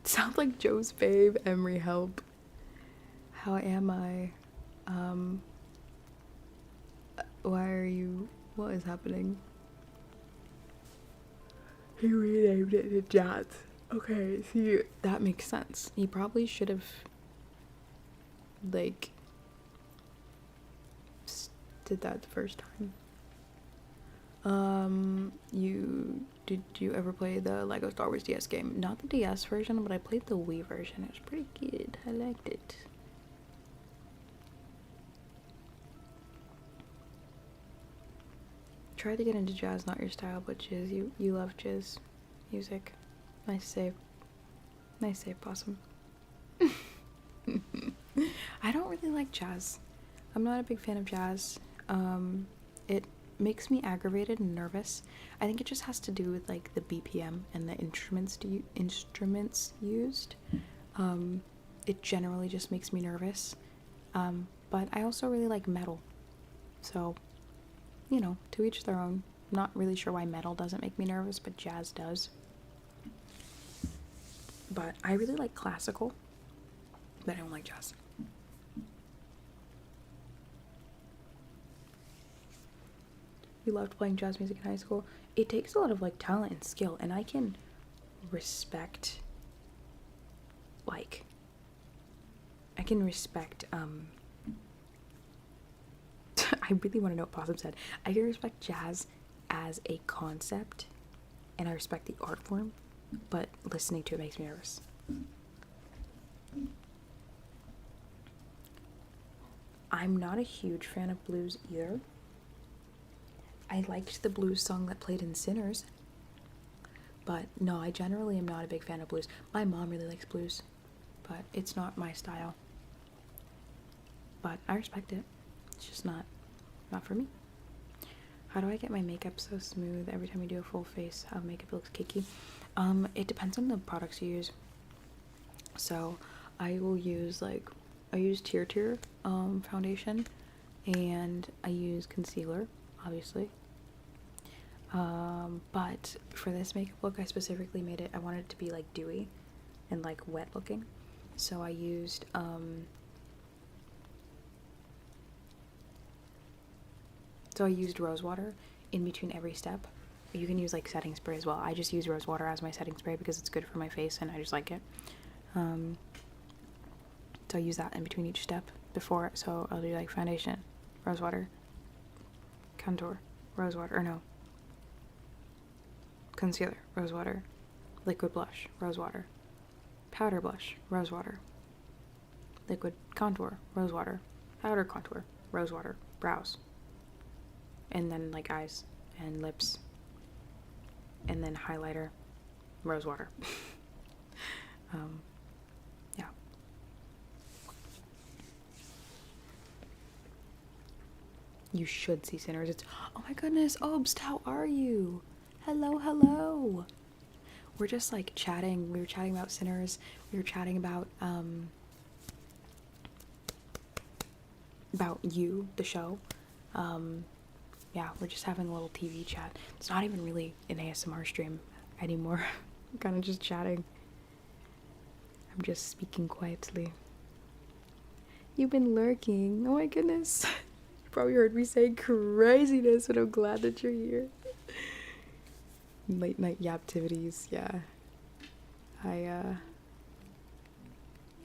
Sounds like Joe's fave, Emery help. How am I? Why are you? What is happening? He renamed it to Jazz. Okay, see, that makes sense. He probably should have, like, did that the first time. Did you ever play the Lego Star Wars DS game? Not the DS version, but I played the Wii version. It was pretty good. I liked it. Try to get into jazz, not your style, but jizz. You love jizz music. Nice save. Nice save, Possum. I don't really like jazz. I'm not a big fan of jazz. It makes me aggravated and nervous. I think it just has to do with like the BPM and the instruments used. It generally just makes me nervous. But I also really like metal. So, you know, to each their own. Not really sure why metal doesn't make me nervous, but jazz does. But I really like classical, but I don't like jazz. We loved playing jazz music in high school. It takes a lot of like talent and skill, and I can respect I really want to know what Possum said. I can respect jazz as a concept, and I respect the art form, but listening to it makes me nervous. I'm not a huge fan of blues either. I liked the blues song that played in Sinners, but no, I generally am not a big fan of blues. My mom really likes blues, but it's not my style. But I respect it. It's just not for me. How do I get my makeup so smooth every time you do a full face? How makeup looks cakey? It depends on the products you use. So I will use I use Tear foundation, and I use concealer, obviously. But for this makeup look, I specifically made it, I wanted it to be like dewy and like wet looking. So I used rose water in between every step. You can use like setting spray as well. I just use rose water as my setting spray because it's good for my face and I just like it. So I use that in between each step before. So I'll do like foundation, rose water, contour, rose water, or no, concealer, rose water, liquid blush, rose water, powder blush, rose water, liquid contour, rose water, powder contour, rose water, brows, and then like eyes and lips and then highlighter, rose water. Yeah. You should see Sinners. It's, oh my goodness, Obst, how are you? Hello, hello. We're just like chatting. We were chatting about Sinners. We were chatting about you, the show. Yeah, we're just having a little TV chat. It's not even really an ASMR stream anymore. We're kind of just chatting. I'm just speaking quietly. You've been lurking. Oh my goodness. You probably heard me say craziness, but I'm glad that you're here. Late night yaptivities, yeah. Yeah,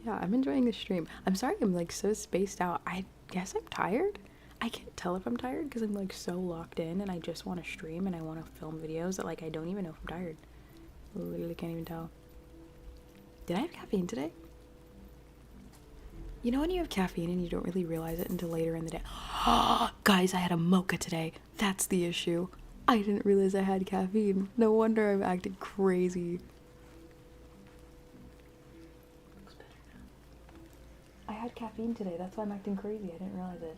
I'm enjoying the stream. I'm sorry I'm like so spaced out. I guess I'm tired. I can't tell if I'm tired because I'm like so locked in and I just want to stream and I want to film videos that like I don't even know if I'm tired. Literally can't even tell. Did I have caffeine today? You know when you have caffeine and you don't really realize it until later in the day? Guys, I had a mocha today. That's the issue. I didn't realize I had caffeine. No wonder I'm acting crazy. Looks better now. I had caffeine today. That's why I'm acting crazy. I didn't realize it.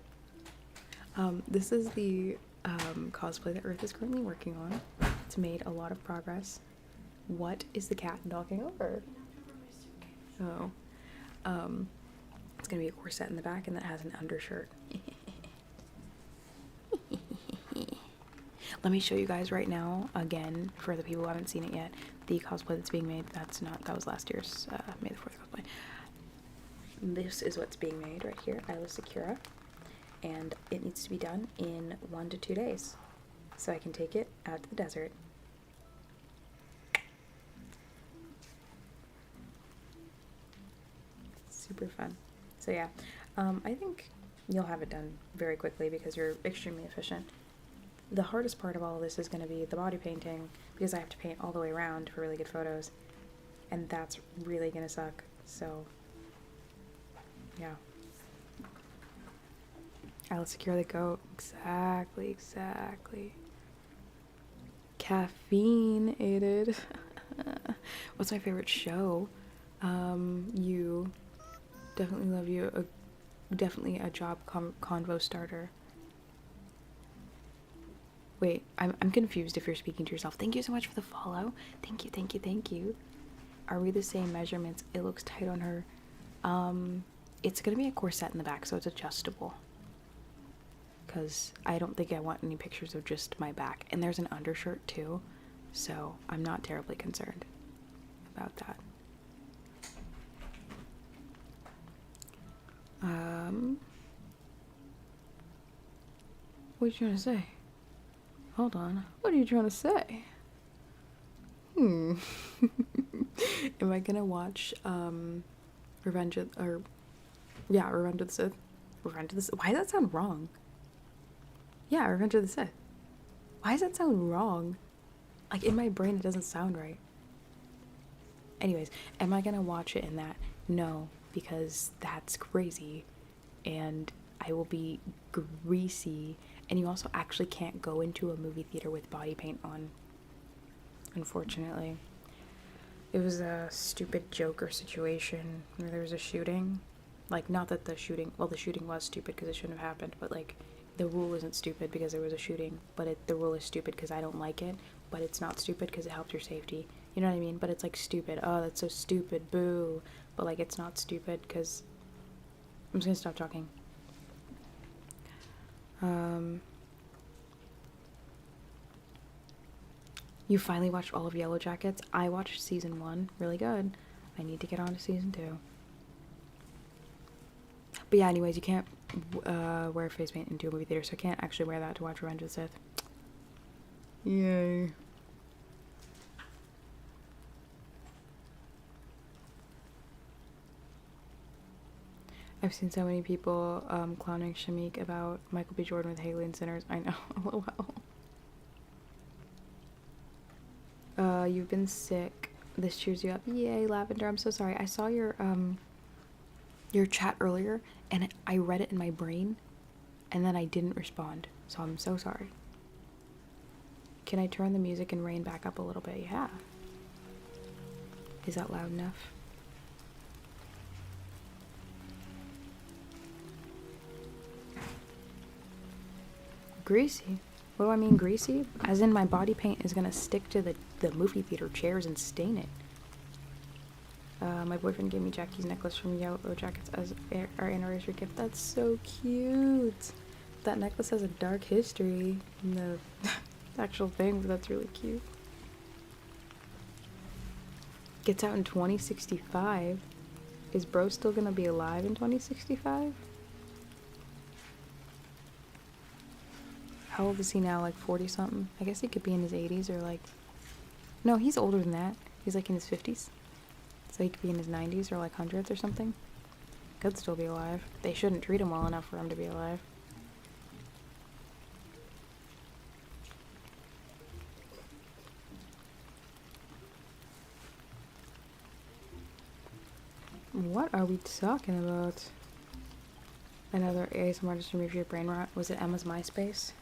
This is the cosplay that Earth is currently working on. It's made a lot of progress. What is the cat knocking over? Oh. It's gonna be a corset in the back and that has an undershirt. Let me show you guys right now, again, for the people who haven't seen it yet, the cosplay that's being made. That was last year's May the 4th cosplay. This is what's being made right here, Isla Sakura. And it needs to be done in 1 to 2 days. So I can take it out to the desert. Super fun. So yeah, I think you'll have it done very quickly because you're extremely efficient. The hardest part of all of this is going to be the body painting because I have to paint all the way around for really good photos. And that's really going to suck. So, yeah. Let's secure the goat. Exactly. Caffeine aided. What's my favorite show? You. Definitely love you. Definitely a job convo starter. Wait, I'm confused if you're speaking to yourself. Thank you so much for the follow. Thank you. Are we the same measurements? It looks tight on her. It's gonna be a corset in the back, so it's adjustable. Because I don't think I want any pictures of just my back. And there's an undershirt too, so I'm not terribly concerned about that. What are you trying to say? Hold on. What are you trying to say? Am I gonna watch Revenge of the Sith? Revenge of the Sith? Why does that sound wrong? Yeah, Revenge of the Sith. Why does that sound wrong? Like, in my brain, it doesn't sound right. Anyways, am I gonna watch it in that? No, because that's crazy. And I will be greasy. And you also actually can't go into a movie theater with body paint on. Unfortunately. It was a stupid Joker situation where there was a shooting. Like, not that the shooting was stupid because it shouldn't have happened, but like, the rule isn't stupid because there was a shooting, but the rule is stupid because I don't like it, but it's not stupid because it helps your safety. You know what I mean? But it's like stupid. Oh, that's so stupid. Boo. But like, it's not stupid because... I'm just gonna stop talking. You finally watched all of Yellow Jackets? I watched season 1. Really good. I need to get on to season 2. But yeah, anyways, you can't wear face paint into a movie theater, so I can't actually wear that to watch Revenge of the Sith. Yay. I've seen so many people clowning Shamik about Michael B. Jordan with Haley and Sinners. I know. LOL. You've been sick. This cheers you up. Yay, Lavender. I'm so sorry. I saw your chat earlier, and I read it in my brain, and then I didn't respond. So I'm so sorry. Can I turn the music and rain back up a little bit? Yeah. Is that loud enough? Greasy? What do I mean greasy? As in my body paint is gonna stick to the movie theater chairs and stain it. My boyfriend gave me Jackie's necklace from Yellow Jackets as our anniversary gift. That's so cute. That necklace has a dark history in the actual thing, but that's really cute. Gets out in 2065. Is bro still gonna be alive in 2065? How old is he now? Like 40 something? I guess he could be in his 80s or like... No, he's older than that. He's like in his 50s. So he could be in his 90s or like hundreds or something. Could still be alive. They shouldn't treat him well enough for him to be alive. What are we talking about? Another ASMR just remove your brain rot. Was it Emma's MySpace?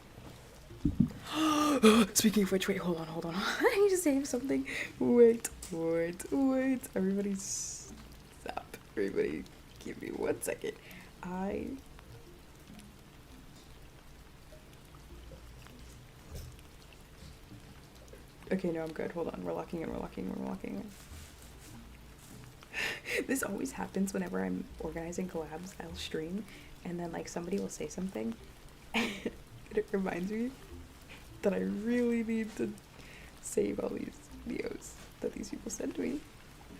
Speaking of which, wait, hold on. I need to save something. Wait. Everybody stop. Everybody give me 1 second. Okay, no, I'm good. Hold on. We're locking in. This always happens whenever I'm organizing collabs. I'll stream, and then, like, somebody will say something, and it reminds me that I really need to save all these videos that these people send me.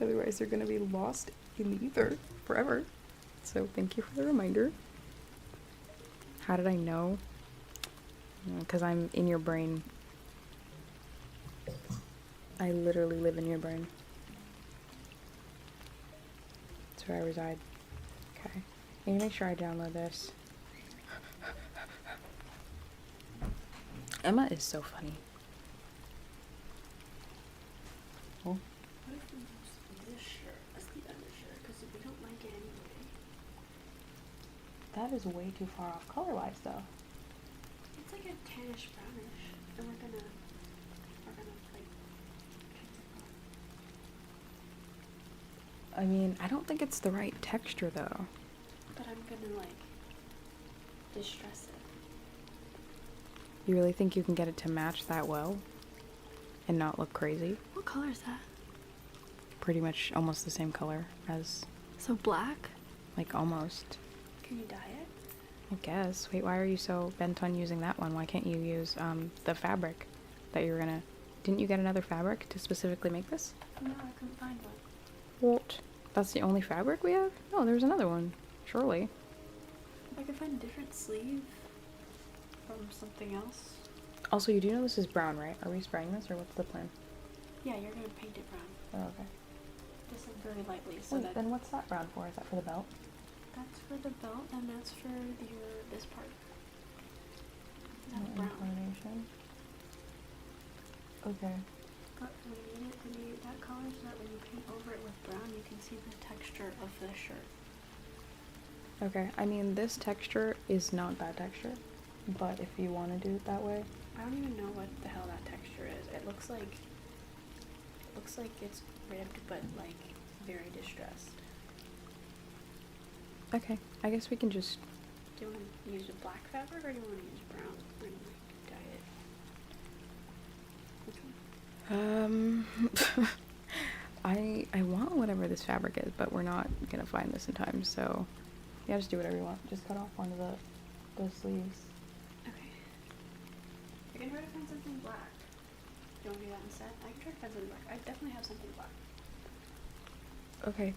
Otherwise, they're gonna be lost in the ether forever. So, thank you for the reminder. How did I know? Because I'm in your brain. I literally live in your brain. That's where I reside. Okay. I need to make sure I download this. Emma is so funny. Oh. What if we use this shirt as the undershirt? Because we don't like it anyway. That is way too far off color-wise, though. It's like a tannish brownish, and we're gonna like. I mean, I don't think it's the right texture, though. But I'm gonna like distress it. You really think you can get it to match that well and not look crazy? What color is that? Pretty much almost the same color as, So black? like, almost. Can you dye it? I guess. Wait, why are you so bent on using that one? Why can't you use the fabric that you were gonna... Didn't you get another fabric to specifically make this? No, I couldn't find one. What? That's the only fabric we have? No, there's another one. Surely. If I could find a different sleeve from something else. Also, you do know this is brown, right? Are we spraying this, or what's the plan? Yeah, you're gonna paint it brown. Oh, okay. Just like very lightly, so Wait, that then what's that brown for? Is that for the belt? that's for the belt and that's for this part. That's brown. Inclination. Okay. But we need it to be that color so that when you paint over it with brown, you can see the texture of the shirt. Okay, I mean, this texture is not that texture, but if you want to do it that way. I don't even know what the hell that texture is. It looks like it's ribbed, but like very distressed. Okay, I guess we can just... Do you want to use a black fabric or do you want to use brown and like dye it? Which one? I want whatever this fabric is, but we're not gonna find this in time, so yeah, just do whatever you want. Just cut off one of the sleeves. Okay. I can try to find something black. Do you want to do that instead? I can try to find something black. I definitely have something black. Okay.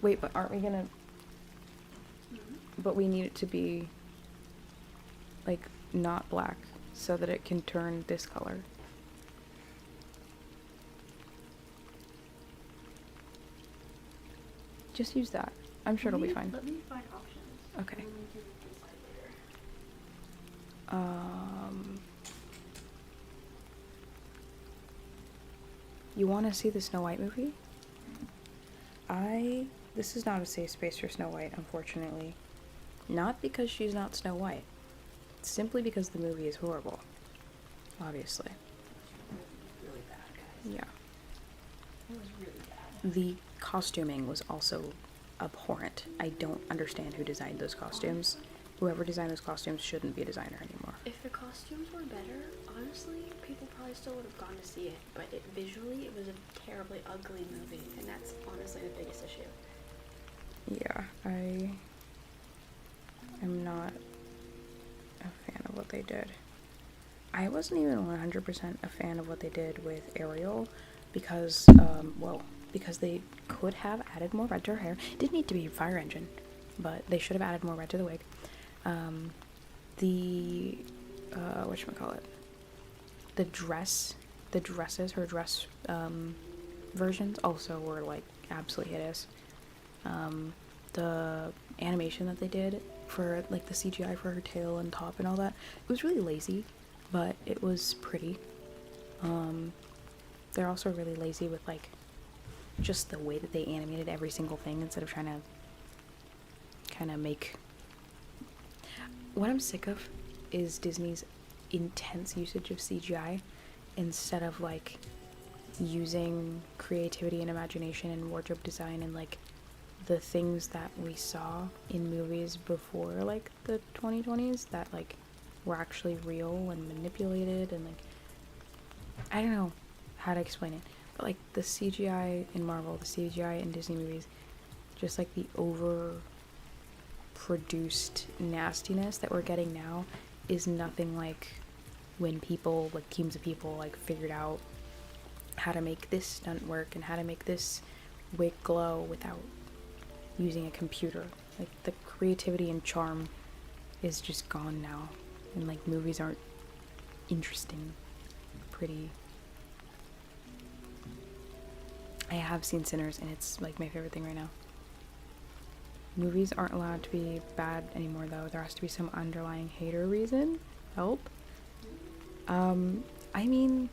Wait, but aren't we gonna... Mm-hmm. But we need it to be, like, not black, so that it can turn this color. Just use that. I'm sure it'll be fine. Let me find options. Okay. And then we can decide later. You want to see the Snow White movie? This is not a safe space for Snow White, unfortunately. Not because she's not Snow White. Simply because the movie is horrible. obviously. Really bad, guys. Yeah. It was really bad. The costuming was also abhorrent. I don't understand who designed those costumes. Whoever designed those costumes shouldn't be a designer anymore. If the costumes were better, honestly, people probably still would have gone to see it. But visually, it was a terribly ugly movie, and that's honestly the biggest issue. Yeah, I am not a fan of what they did. I wasn't even 100% a fan of what they did with Ariel because, because they could have added more red to her hair. It didn't need to be a fire engine, but they should have added more red to the wig. Whatchamacallit? The dresses, her dress, versions also were, like, absolutely hideous. The animation that they did for, like, the CGI for her tail and top and all that, it was really lazy, but it was pretty. They're also really lazy with, like, just the way that they animated every single thing instead of trying to kind of make... What I'm sick of is Disney's intense usage of CGI instead of, like, using creativity and imagination and wardrobe design and, like, the things that we saw in movies before, like, the 2020s that, like, were actually real and manipulated and, like, I don't know how to explain it, but, like, the CGI in Marvel, the CGI in Disney movies, just, like, the over-produced nastiness that we're getting now is nothing like when people, like, teams of people, like, figured out how to make this stunt work and how to make this wig glow without using a computer. Like, the creativity and charm is just gone now, and, like, movies aren't interesting, pretty. I have seen Sinners, and it's, like, my favorite thing right now. Movies aren't allowed to be bad anymore, though. There has to be some underlying hater reason. Help. I mean,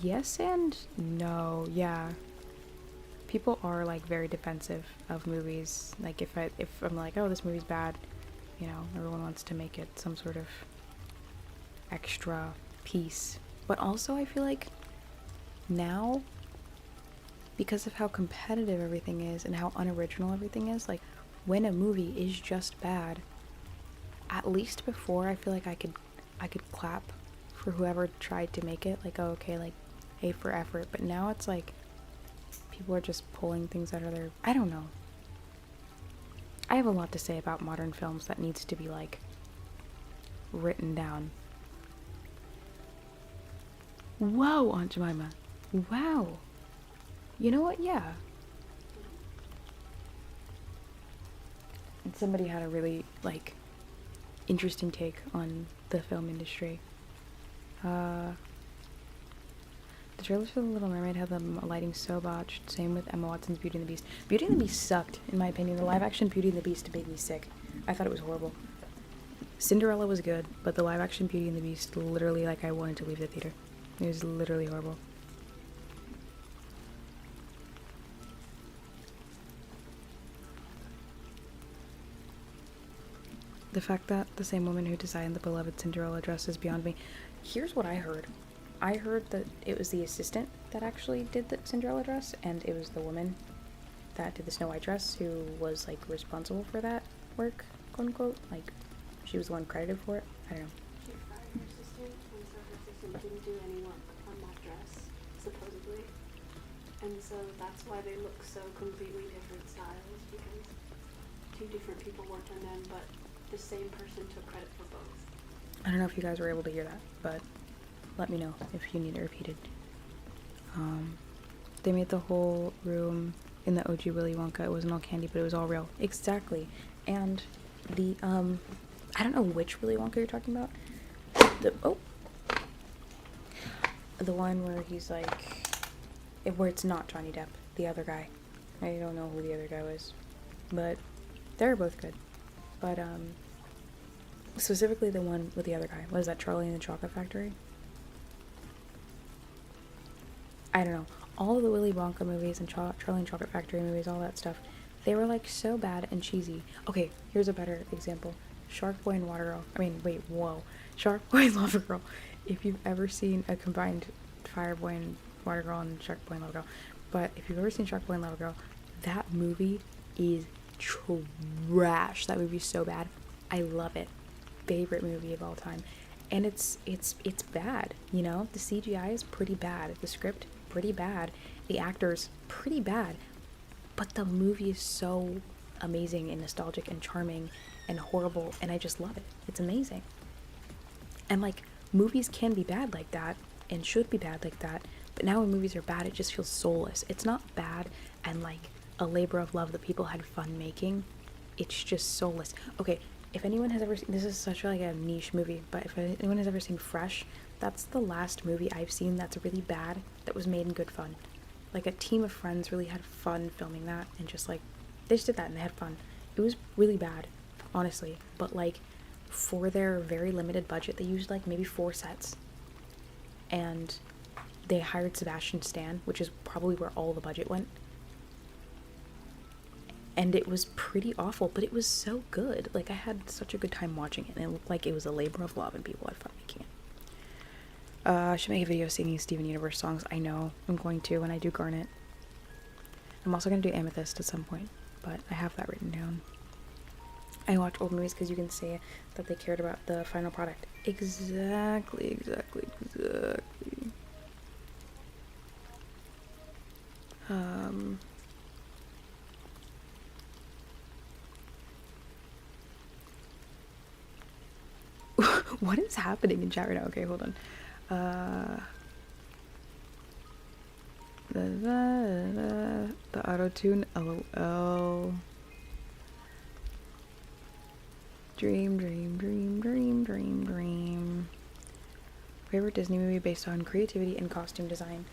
yes and no. Yeah, people are, like, very defensive of movies. Like, if I'm like, oh, this movie's bad, you know, everyone wants to make it some sort of extra piece. But also, I feel like now, because of how competitive everything is and how unoriginal everything is, like, when a movie is just bad, at least before, I feel like I could clap for whoever tried to make it, like, oh, okay, like, A for effort. But now it's like people are just pulling things out of their... I don't know. I have a lot to say about modern films that needs to be, like, written down. Whoa, Aunt Jemima. Wow. You know what? Yeah. Somebody had a really, like, interesting take on the film industry. The trailers for The Little Mermaid had the lighting so botched. Same with Emma Watson's Beauty and the Beast. Beauty and the Beast sucked, in my opinion. The live-action Beauty and the Beast made me sick. I thought it was horrible. Cinderella was good, but the live-action Beauty and the Beast, literally, like, I wanted to leave the theater. It was literally horrible. The fact that the same woman who designed the beloved Cinderella dress is beyond me. Here's what I heard. I heard that it was the assistant that actually did the Cinderella dress, and it was the woman that did the Snow White dress who was, like, responsible for that work, quote unquote. Like, she was the one credited for it. I don't know. She fired her assistant, and so her assistant didn't do any work on that dress, supposedly. And so that's why they look so completely different styles, because two different people worked on them, but the same person took credit for both. I don't know if you guys were able to hear that, but let me know if you need it repeated. They made the whole room in the OG Willy Wonka. It wasn't all candy, but it was all real. Exactly. And the, I don't know which Willy Wonka you're talking about. The one where he's like, where it's not Johnny Depp, the other guy. I don't know who the other guy was, but they're both good. But, specifically the one with the other guy. Was that Charlie and the Chocolate Factory? I don't know. All of the Willy Wonka movies and Charlie and Chocolate Factory movies, all that stuff, they were, like, so bad and cheesy. Okay, here's a better example. Shark Boy and Water Girl. I mean, wait, whoa. Shark Boy and Lava Girl. If you've ever seen a combined Fire Boy and Water Girl and Shark Boy and Lava Girl. But if you've ever seen Shark Boy and Lava Girl, that movie is trash. That movie's so bad. I love it. Favorite movie of all time. And it's bad, you know? The CGI is pretty bad. The script, pretty bad. The actors, pretty bad. But the movie is so amazing and nostalgic and charming and horrible, and I just love it. It's amazing. And like, movies can be bad like that and should be bad like that, but now when movies are bad, it just feels soulless. It's not bad and like a labor of love that people had fun making. It's just soulless. Okay, if anyone has ever seen, this is such like a niche movie, but if anyone has ever seen Fresh, that's the last movie I've seen that's really bad that was made in good fun. Like, a team of friends really had fun filming that, and just like, they just did that and they had fun. It was really bad, honestly, but like, for their very limited budget, they used like maybe 4 sets, and they hired Sebastian Stan, which is probably where all the budget went, and it was pretty awful, but it was so good. Like, I had such a good time watching it, and it looked like it was a labor of love and people had fun making it. I should make a video singing Steven Universe songs. I know I'm going to when I do Garnet. I'm also going to do Amethyst at some point, but I have that written down. I watch old movies because you can say that they cared about the final product. Exactly. What is happening in chat right now? Okay, hold on. The auto-tune, LOL. Dream. Favorite Disney movie based on creativity and costume design.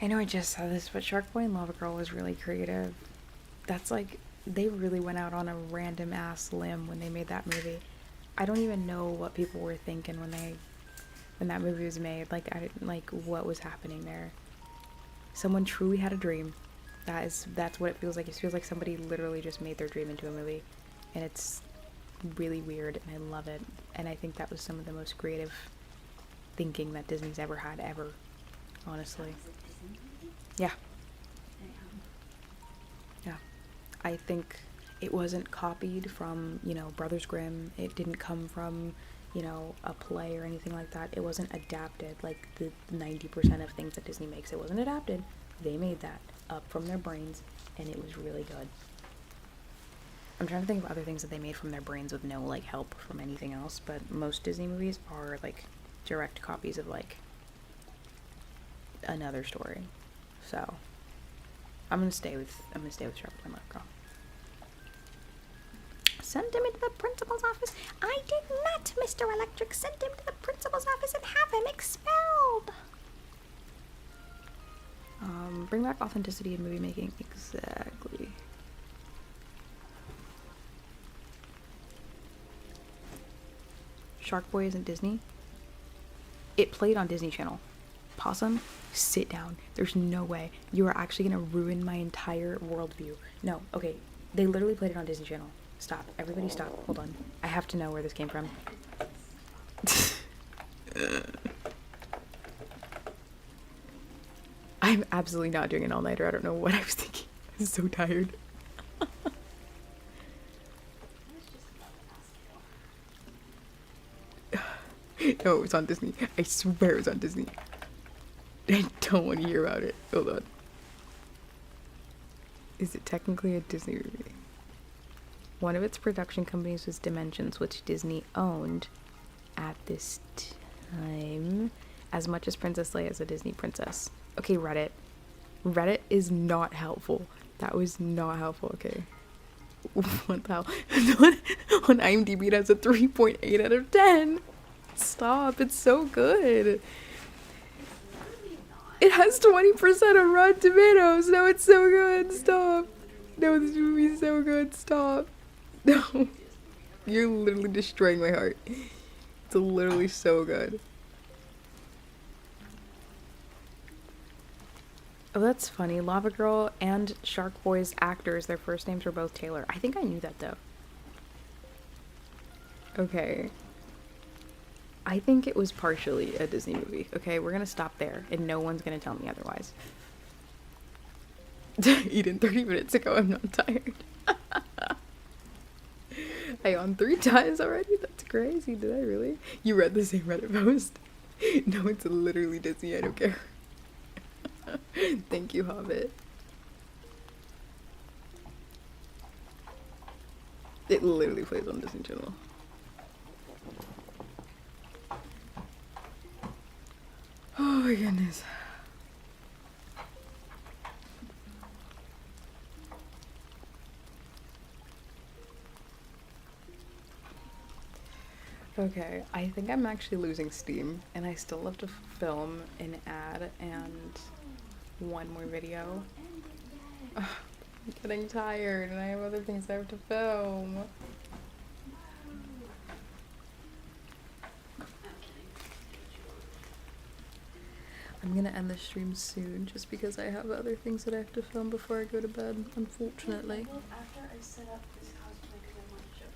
I know I just said this, but Shark Boy and Lava Girl was really creative. That's like, they really went out on a random ass limb when they made that movie. I don't even know what people were thinking when that movie was made. Like, I didn't like what was happening there. Someone truly had a dream. That's what it feels like. It feels like somebody literally just made their dream into a movie, and it's really weird, and I love it. And I think that was some of the most creative thinking that Disney's ever had, ever. Honestly. Yeah. Yeah. I think it wasn't copied from, you know, Brothers Grimm. It didn't come from, you know, a play or anything like that. It wasn't adapted like the 90% of things that Disney makes. It wasn't adapted. They made that up from their brains, and it was really good. I'm trying to think of other things that they made from their brains with no, like, help from anything else, but most Disney movies are, like, direct copies of, like, another story. So, I'm gonna stay with Shark Boy and Lava Girl. Send him into the principal's office. I did not, Mr. Electric. Send him to the principal's office and have him expelled. Bring back authenticity in movie making. Exactly. Shark Boy isn't Disney. It played on Disney Channel. Possum, sit down. There's no way. You are actually gonna ruin my entire worldview. No, okay. They literally played it on Disney Channel. Stop. Everybody stop. Hold on. I have to know where this came from. I'm absolutely not doing an all-nighter. I don't know what I was thinking. I'm so tired. No, it was on Disney. I swear it was on Disney. I don't want to hear about it. Hold on. Is it technically a Disney movie? One of its production companies was Dimensions, which Disney owned at this time, as much as Princess Leia is a Disney princess. Okay, Reddit. Reddit is not helpful. That was not helpful, okay. What the hell? On IMDb, it has a 3.8 out of 10. Stop, it's so good. It has 20% on Rotten Tomatoes. No, it's so good. Stop. No, this movie's so good. Stop. No. You're literally destroying my heart. It's literally so good. Oh, that's funny. Lava Girl and Shark Boy's actors, their first names were both Taylor. I think I knew that, though. Okay. I think it was partially a Disney movie. Okay, we're gonna stop there, and no one's gonna tell me otherwise. Eden, 30 minutes ago, I'm not tired. I yawned 3 times already? That's crazy. Did I really? You read the same Reddit post? No, it's literally Disney. I don't care. Thank you, Hobbit. It literally plays on Disney Channel. Oh my goodness. Okay, I think I'm actually losing steam, and I still have to film an ad and one more video. Ugh, I'm getting tired, and I have other things I have to film. I'm gonna end the stream soon, just because I have other things that I have to film before I go to bed, unfortunately. Well, after I set up this cosplay because I want to show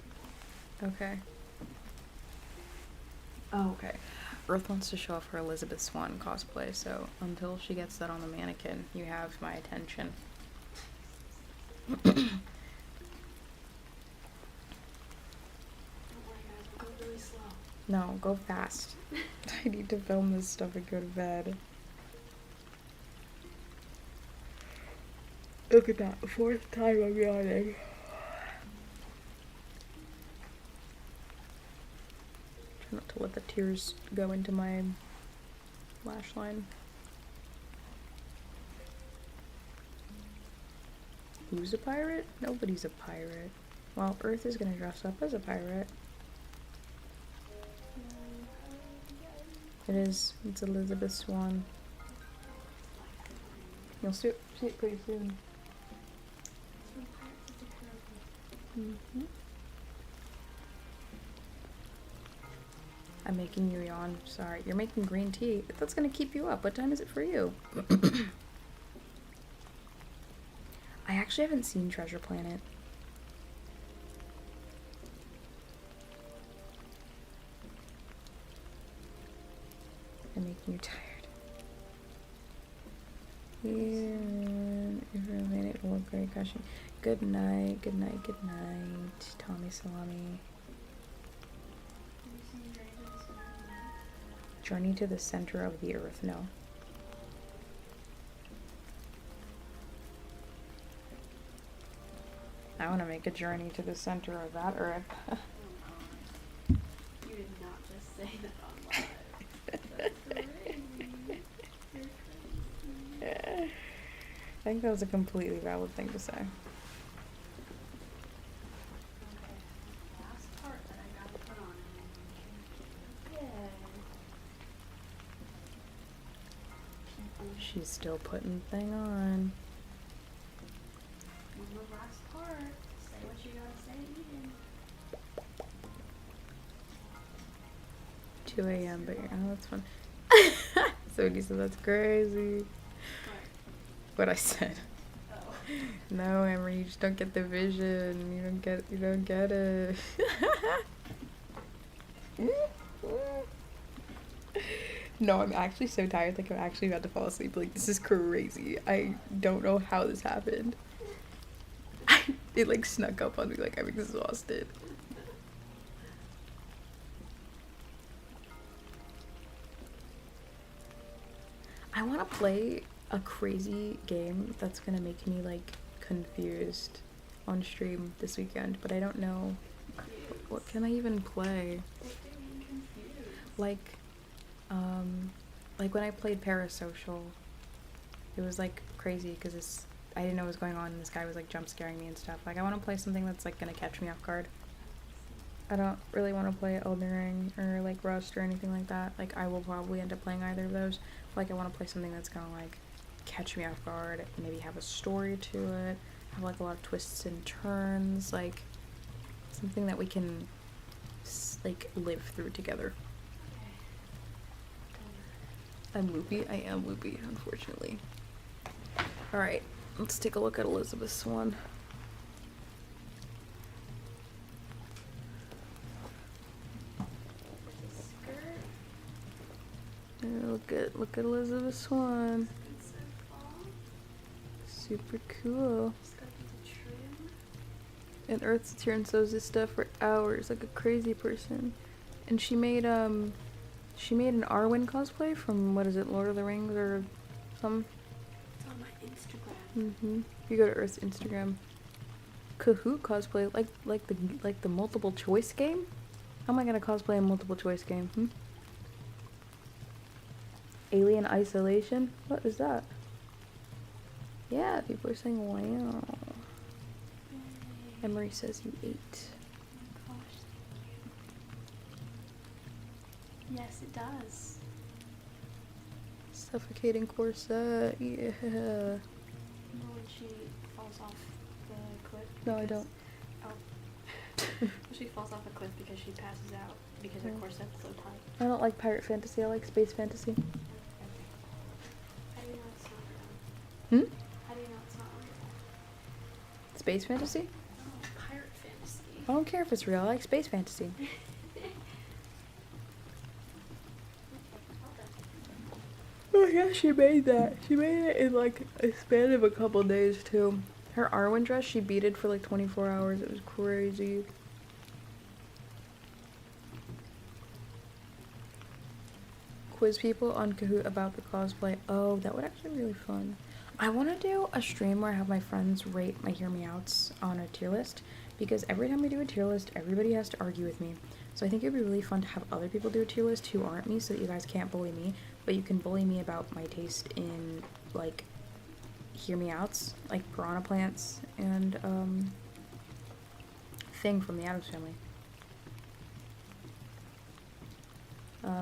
people. Okay. Oh, okay. Earth wants to show off her Elizabeth Swan cosplay, so until she gets that on the mannequin, you have my attention. Don't worry, guys. We'll go really slow. No, go fast. I need to film this stuff and go to bed. Look at that. 4th time I'm yawning. Try not to let the tears go into my lash line. Who's a pirate? Nobody's a pirate. Well, Earth is gonna dress up as a pirate. It is. It's Elizabeth Swan. You'll see it pretty soon. Mm-hmm. I'm making you yawn. Sorry. You're making green tea. That's gonna keep you up. What time is it for you? I actually haven't seen Treasure Planet. I'm making you tired. Yeah, if you're a minute, it will look great. Caution. Good night, good night, good night, Tommy Salami. Journey to the center of the earth. No. I want to make a journey to the center of that earth. You did not just say that on live. That's crazy. You're crazy. I think that was a completely valid thing to say. Okay. Last part that I gotta put on. Yeah. She's still putting the thing on. One more last part. Say what you gotta say, Eden. 2 a.m. But you're, oh, that's fun. So he said that's crazy. What I said. Oh. No, Amber, you just don't get the vision. You don't get it. No, I'm actually so tired. Like, I'm actually about to fall asleep. Like, this is crazy. I don't know how this happened. It, like, snuck up on me. Like, I'm exhausted. I want to play a crazy game that's gonna make me, like, confused on stream this weekend, but I don't know. What can I even play? Like when I played Parasocial, it was, like, crazy because I didn't know what was going on, and this guy was, like, jump scaring me and stuff. Like, I want to play something that's, like, gonna catch me off guard. I don't really want to play Elden Ring or, like, Rust or anything like that. Like, I will probably end up playing either of those. But, like, I want to play something that's gonna, like, catch me off guard, maybe have a story to it, have, like, a lot of twists and turns, like, something that we can, like, live through together. I'm loopy. I am loopy, unfortunately. Alright, let's take a look at Elizabeth Swan. look at Elizabeth Swan. Super cool. And Earth's here and sews this stuff for hours, like a crazy person. And she made an Arwen cosplay from, what is it, Lord of the Rings or something? It's on my Instagram. Mm-hmm. You go to Earth's Instagram. Kahoot cosplay, like the multiple choice game? How am I gonna cosplay a multiple choice game? Alien Isolation? What is that? Yeah, people are saying wow. Yay. Emery says you ate. Oh my gosh, thank you. Yes, it does. Suffocating corset, yeah. Remember when she falls off the cliff? No, I don't. Oh. She falls off a cliff because she passes out because her corset's so tight. I don't like pirate fantasy, I like space fantasy. How do you know it's not real? Hmm? How do you know it's not real? Space fantasy? Oh, pirate fantasy. I don't care if it's real, I like space fantasy. Oh yeah, she made that. She made it in like a span of a couple days too. Her Arwen dress, she beaded for like 24 hours. It was crazy. Quiz people on Kahoot about the cosplay. Oh, that would actually be really fun. I want to do a stream where I have my friends rate my Hear Me Outs on a tier list, because every time we do a tier list, everybody has to argue with me. So I think it'd be really fun to have other people do a tier list who aren't me, so that you guys can't bully me, but you can bully me about my taste in, like, Hear Me Outs, like piranha plants and, Thing from the Addams Family.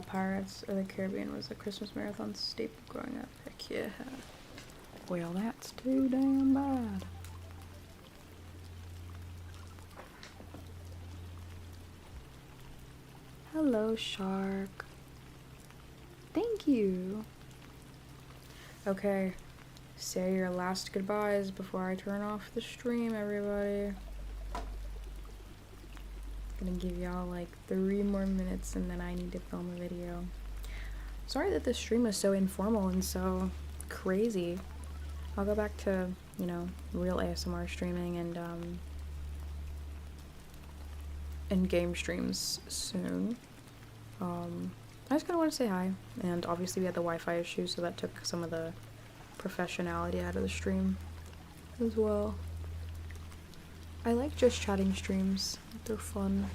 Pirates of the Caribbean was a Christmas marathon staple growing up. Heck yeah. Well, that's too damn bad. Hello, shark. Thank you. Okay, say your last goodbyes before I turn off the stream, everybody. Gonna give y'all like 3 more minutes and then I need to film a video. Sorry that this stream was so informal and so crazy. I'll go back to, you know, real ASMR streaming and game streams soon. I just kinda wanna say hi, and obviously we had the Wi-Fi issue, so that took some of the professionality out of the stream as well. I like just chatting streams. They're fun.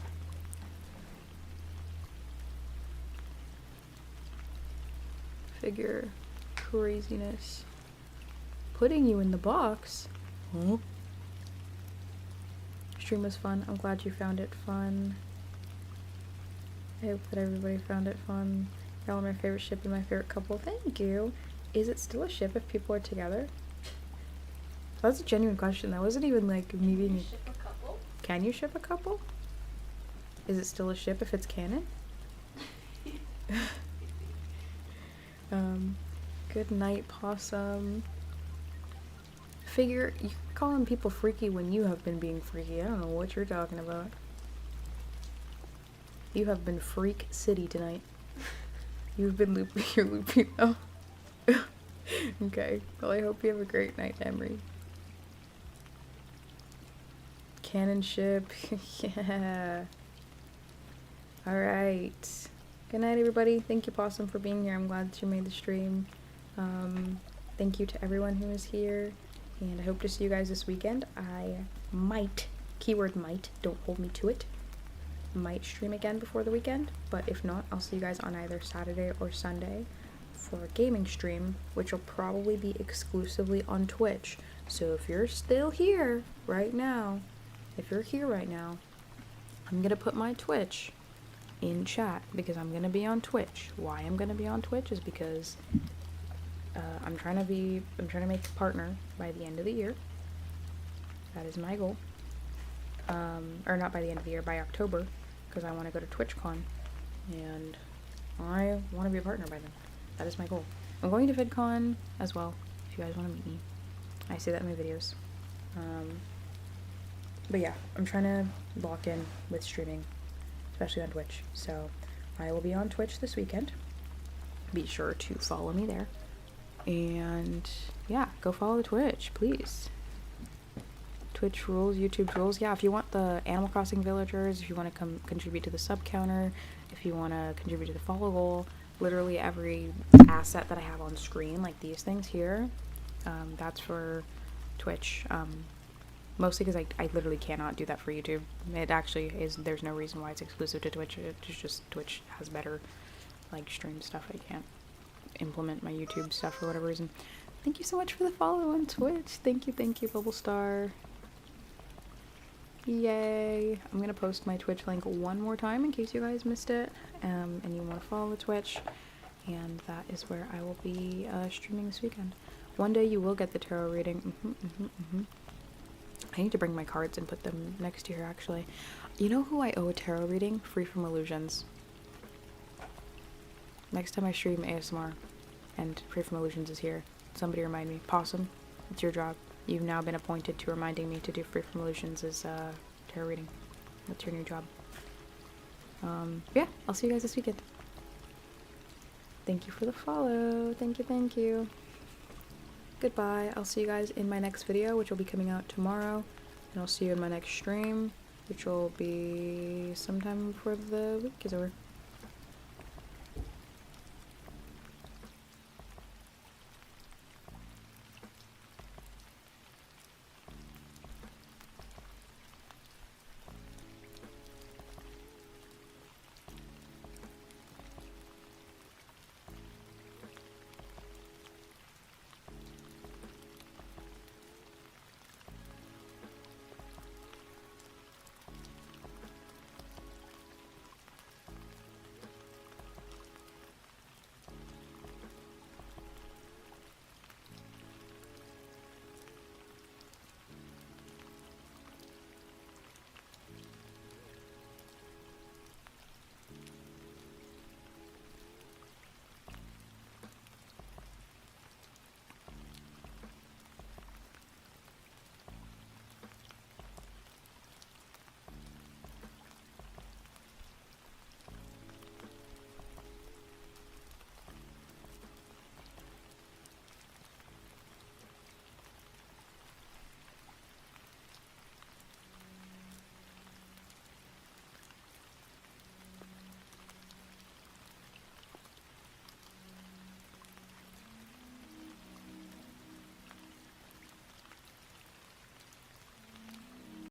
Figure craziness. Putting you in the box? Huh? Stream was fun. I'm glad you found it fun. I hope that everybody found it fun. Y'all are my favorite ship and my favorite couple. Thank you. Is it still a ship if people are together? That's a genuine question. That wasn't even like me being. Can you ship a couple? Can you ship a couple? Is it still a ship if it's canon? Good night, possum. Figure, you're calling people freaky when you have been being freaky. I don't know what you're talking about. You have been freak city tonight. You've been loopy, you're loopy now. Okay, well I hope you have a great night, Emery. Cannon ship, yeah. Alright. Good night, everybody. Thank you, Possum, for being here. I'm glad that you made the stream. Thank you to everyone who was here, and I hope to see you guys this weekend. I might, keyword might, don't hold me to it, might stream again before the weekend, but if not, I'll see you guys on either Saturday or Sunday for a gaming stream, which will probably be exclusively on Twitch. So if you're still here right now, I'm gonna put my Twitch in chat because I'm gonna be on Twitch. Why I'm gonna be on Twitch is because I'm trying to make a partner by the end of the year. That is my goal. Or not by the end of the year, by October, because I want to go to TwitchCon, and I want to be a partner by then. That is my goal. I'm going to VidCon as well, if you guys want to meet me. I say that in my videos. But yeah, I'm trying to lock in with streaming, especially on Twitch. So I will be on Twitch this weekend. be sure to follow me there. And yeah, go follow the Twitch, please. Twitch rules, YouTube rules. Yeah, if you want the Animal Crossing villagers, if you want to come contribute to the sub counter, if you want to contribute to the follow goal, literally every asset that I have on screen, like these things here, that's for Twitch. Mostly because I literally cannot do that for YouTube. It actually is, there's no reason why it's exclusive to Twitch. It's just Twitch has better like stream stuff. I can't implement my YouTube stuff for whatever reason. Thank you so much for the follow on Twitch. Thank you, Bubble Star. Yay. I'm gonna post my Twitch link one more time in case you guys missed it, and you want to follow the Twitch, and that is where I will be streaming this weekend. One day you will get the tarot reading. I need to bring my cards and put them next to here, actually. You know who I owe a tarot reading? Free from Illusions. Next time I stream ASMR and Free from Illusions is here, somebody remind me. Possum, it's your job. You've now been appointed to reminding me to do Free from Illusions as tarot reading. That's your new job. Yeah, I'll see you guys this weekend. Thank you for the follow. Thank you. Goodbye. I'll see you guys in my next video, which will be coming out tomorrow. And I'll see you in my next stream, which will be sometime before the week is over.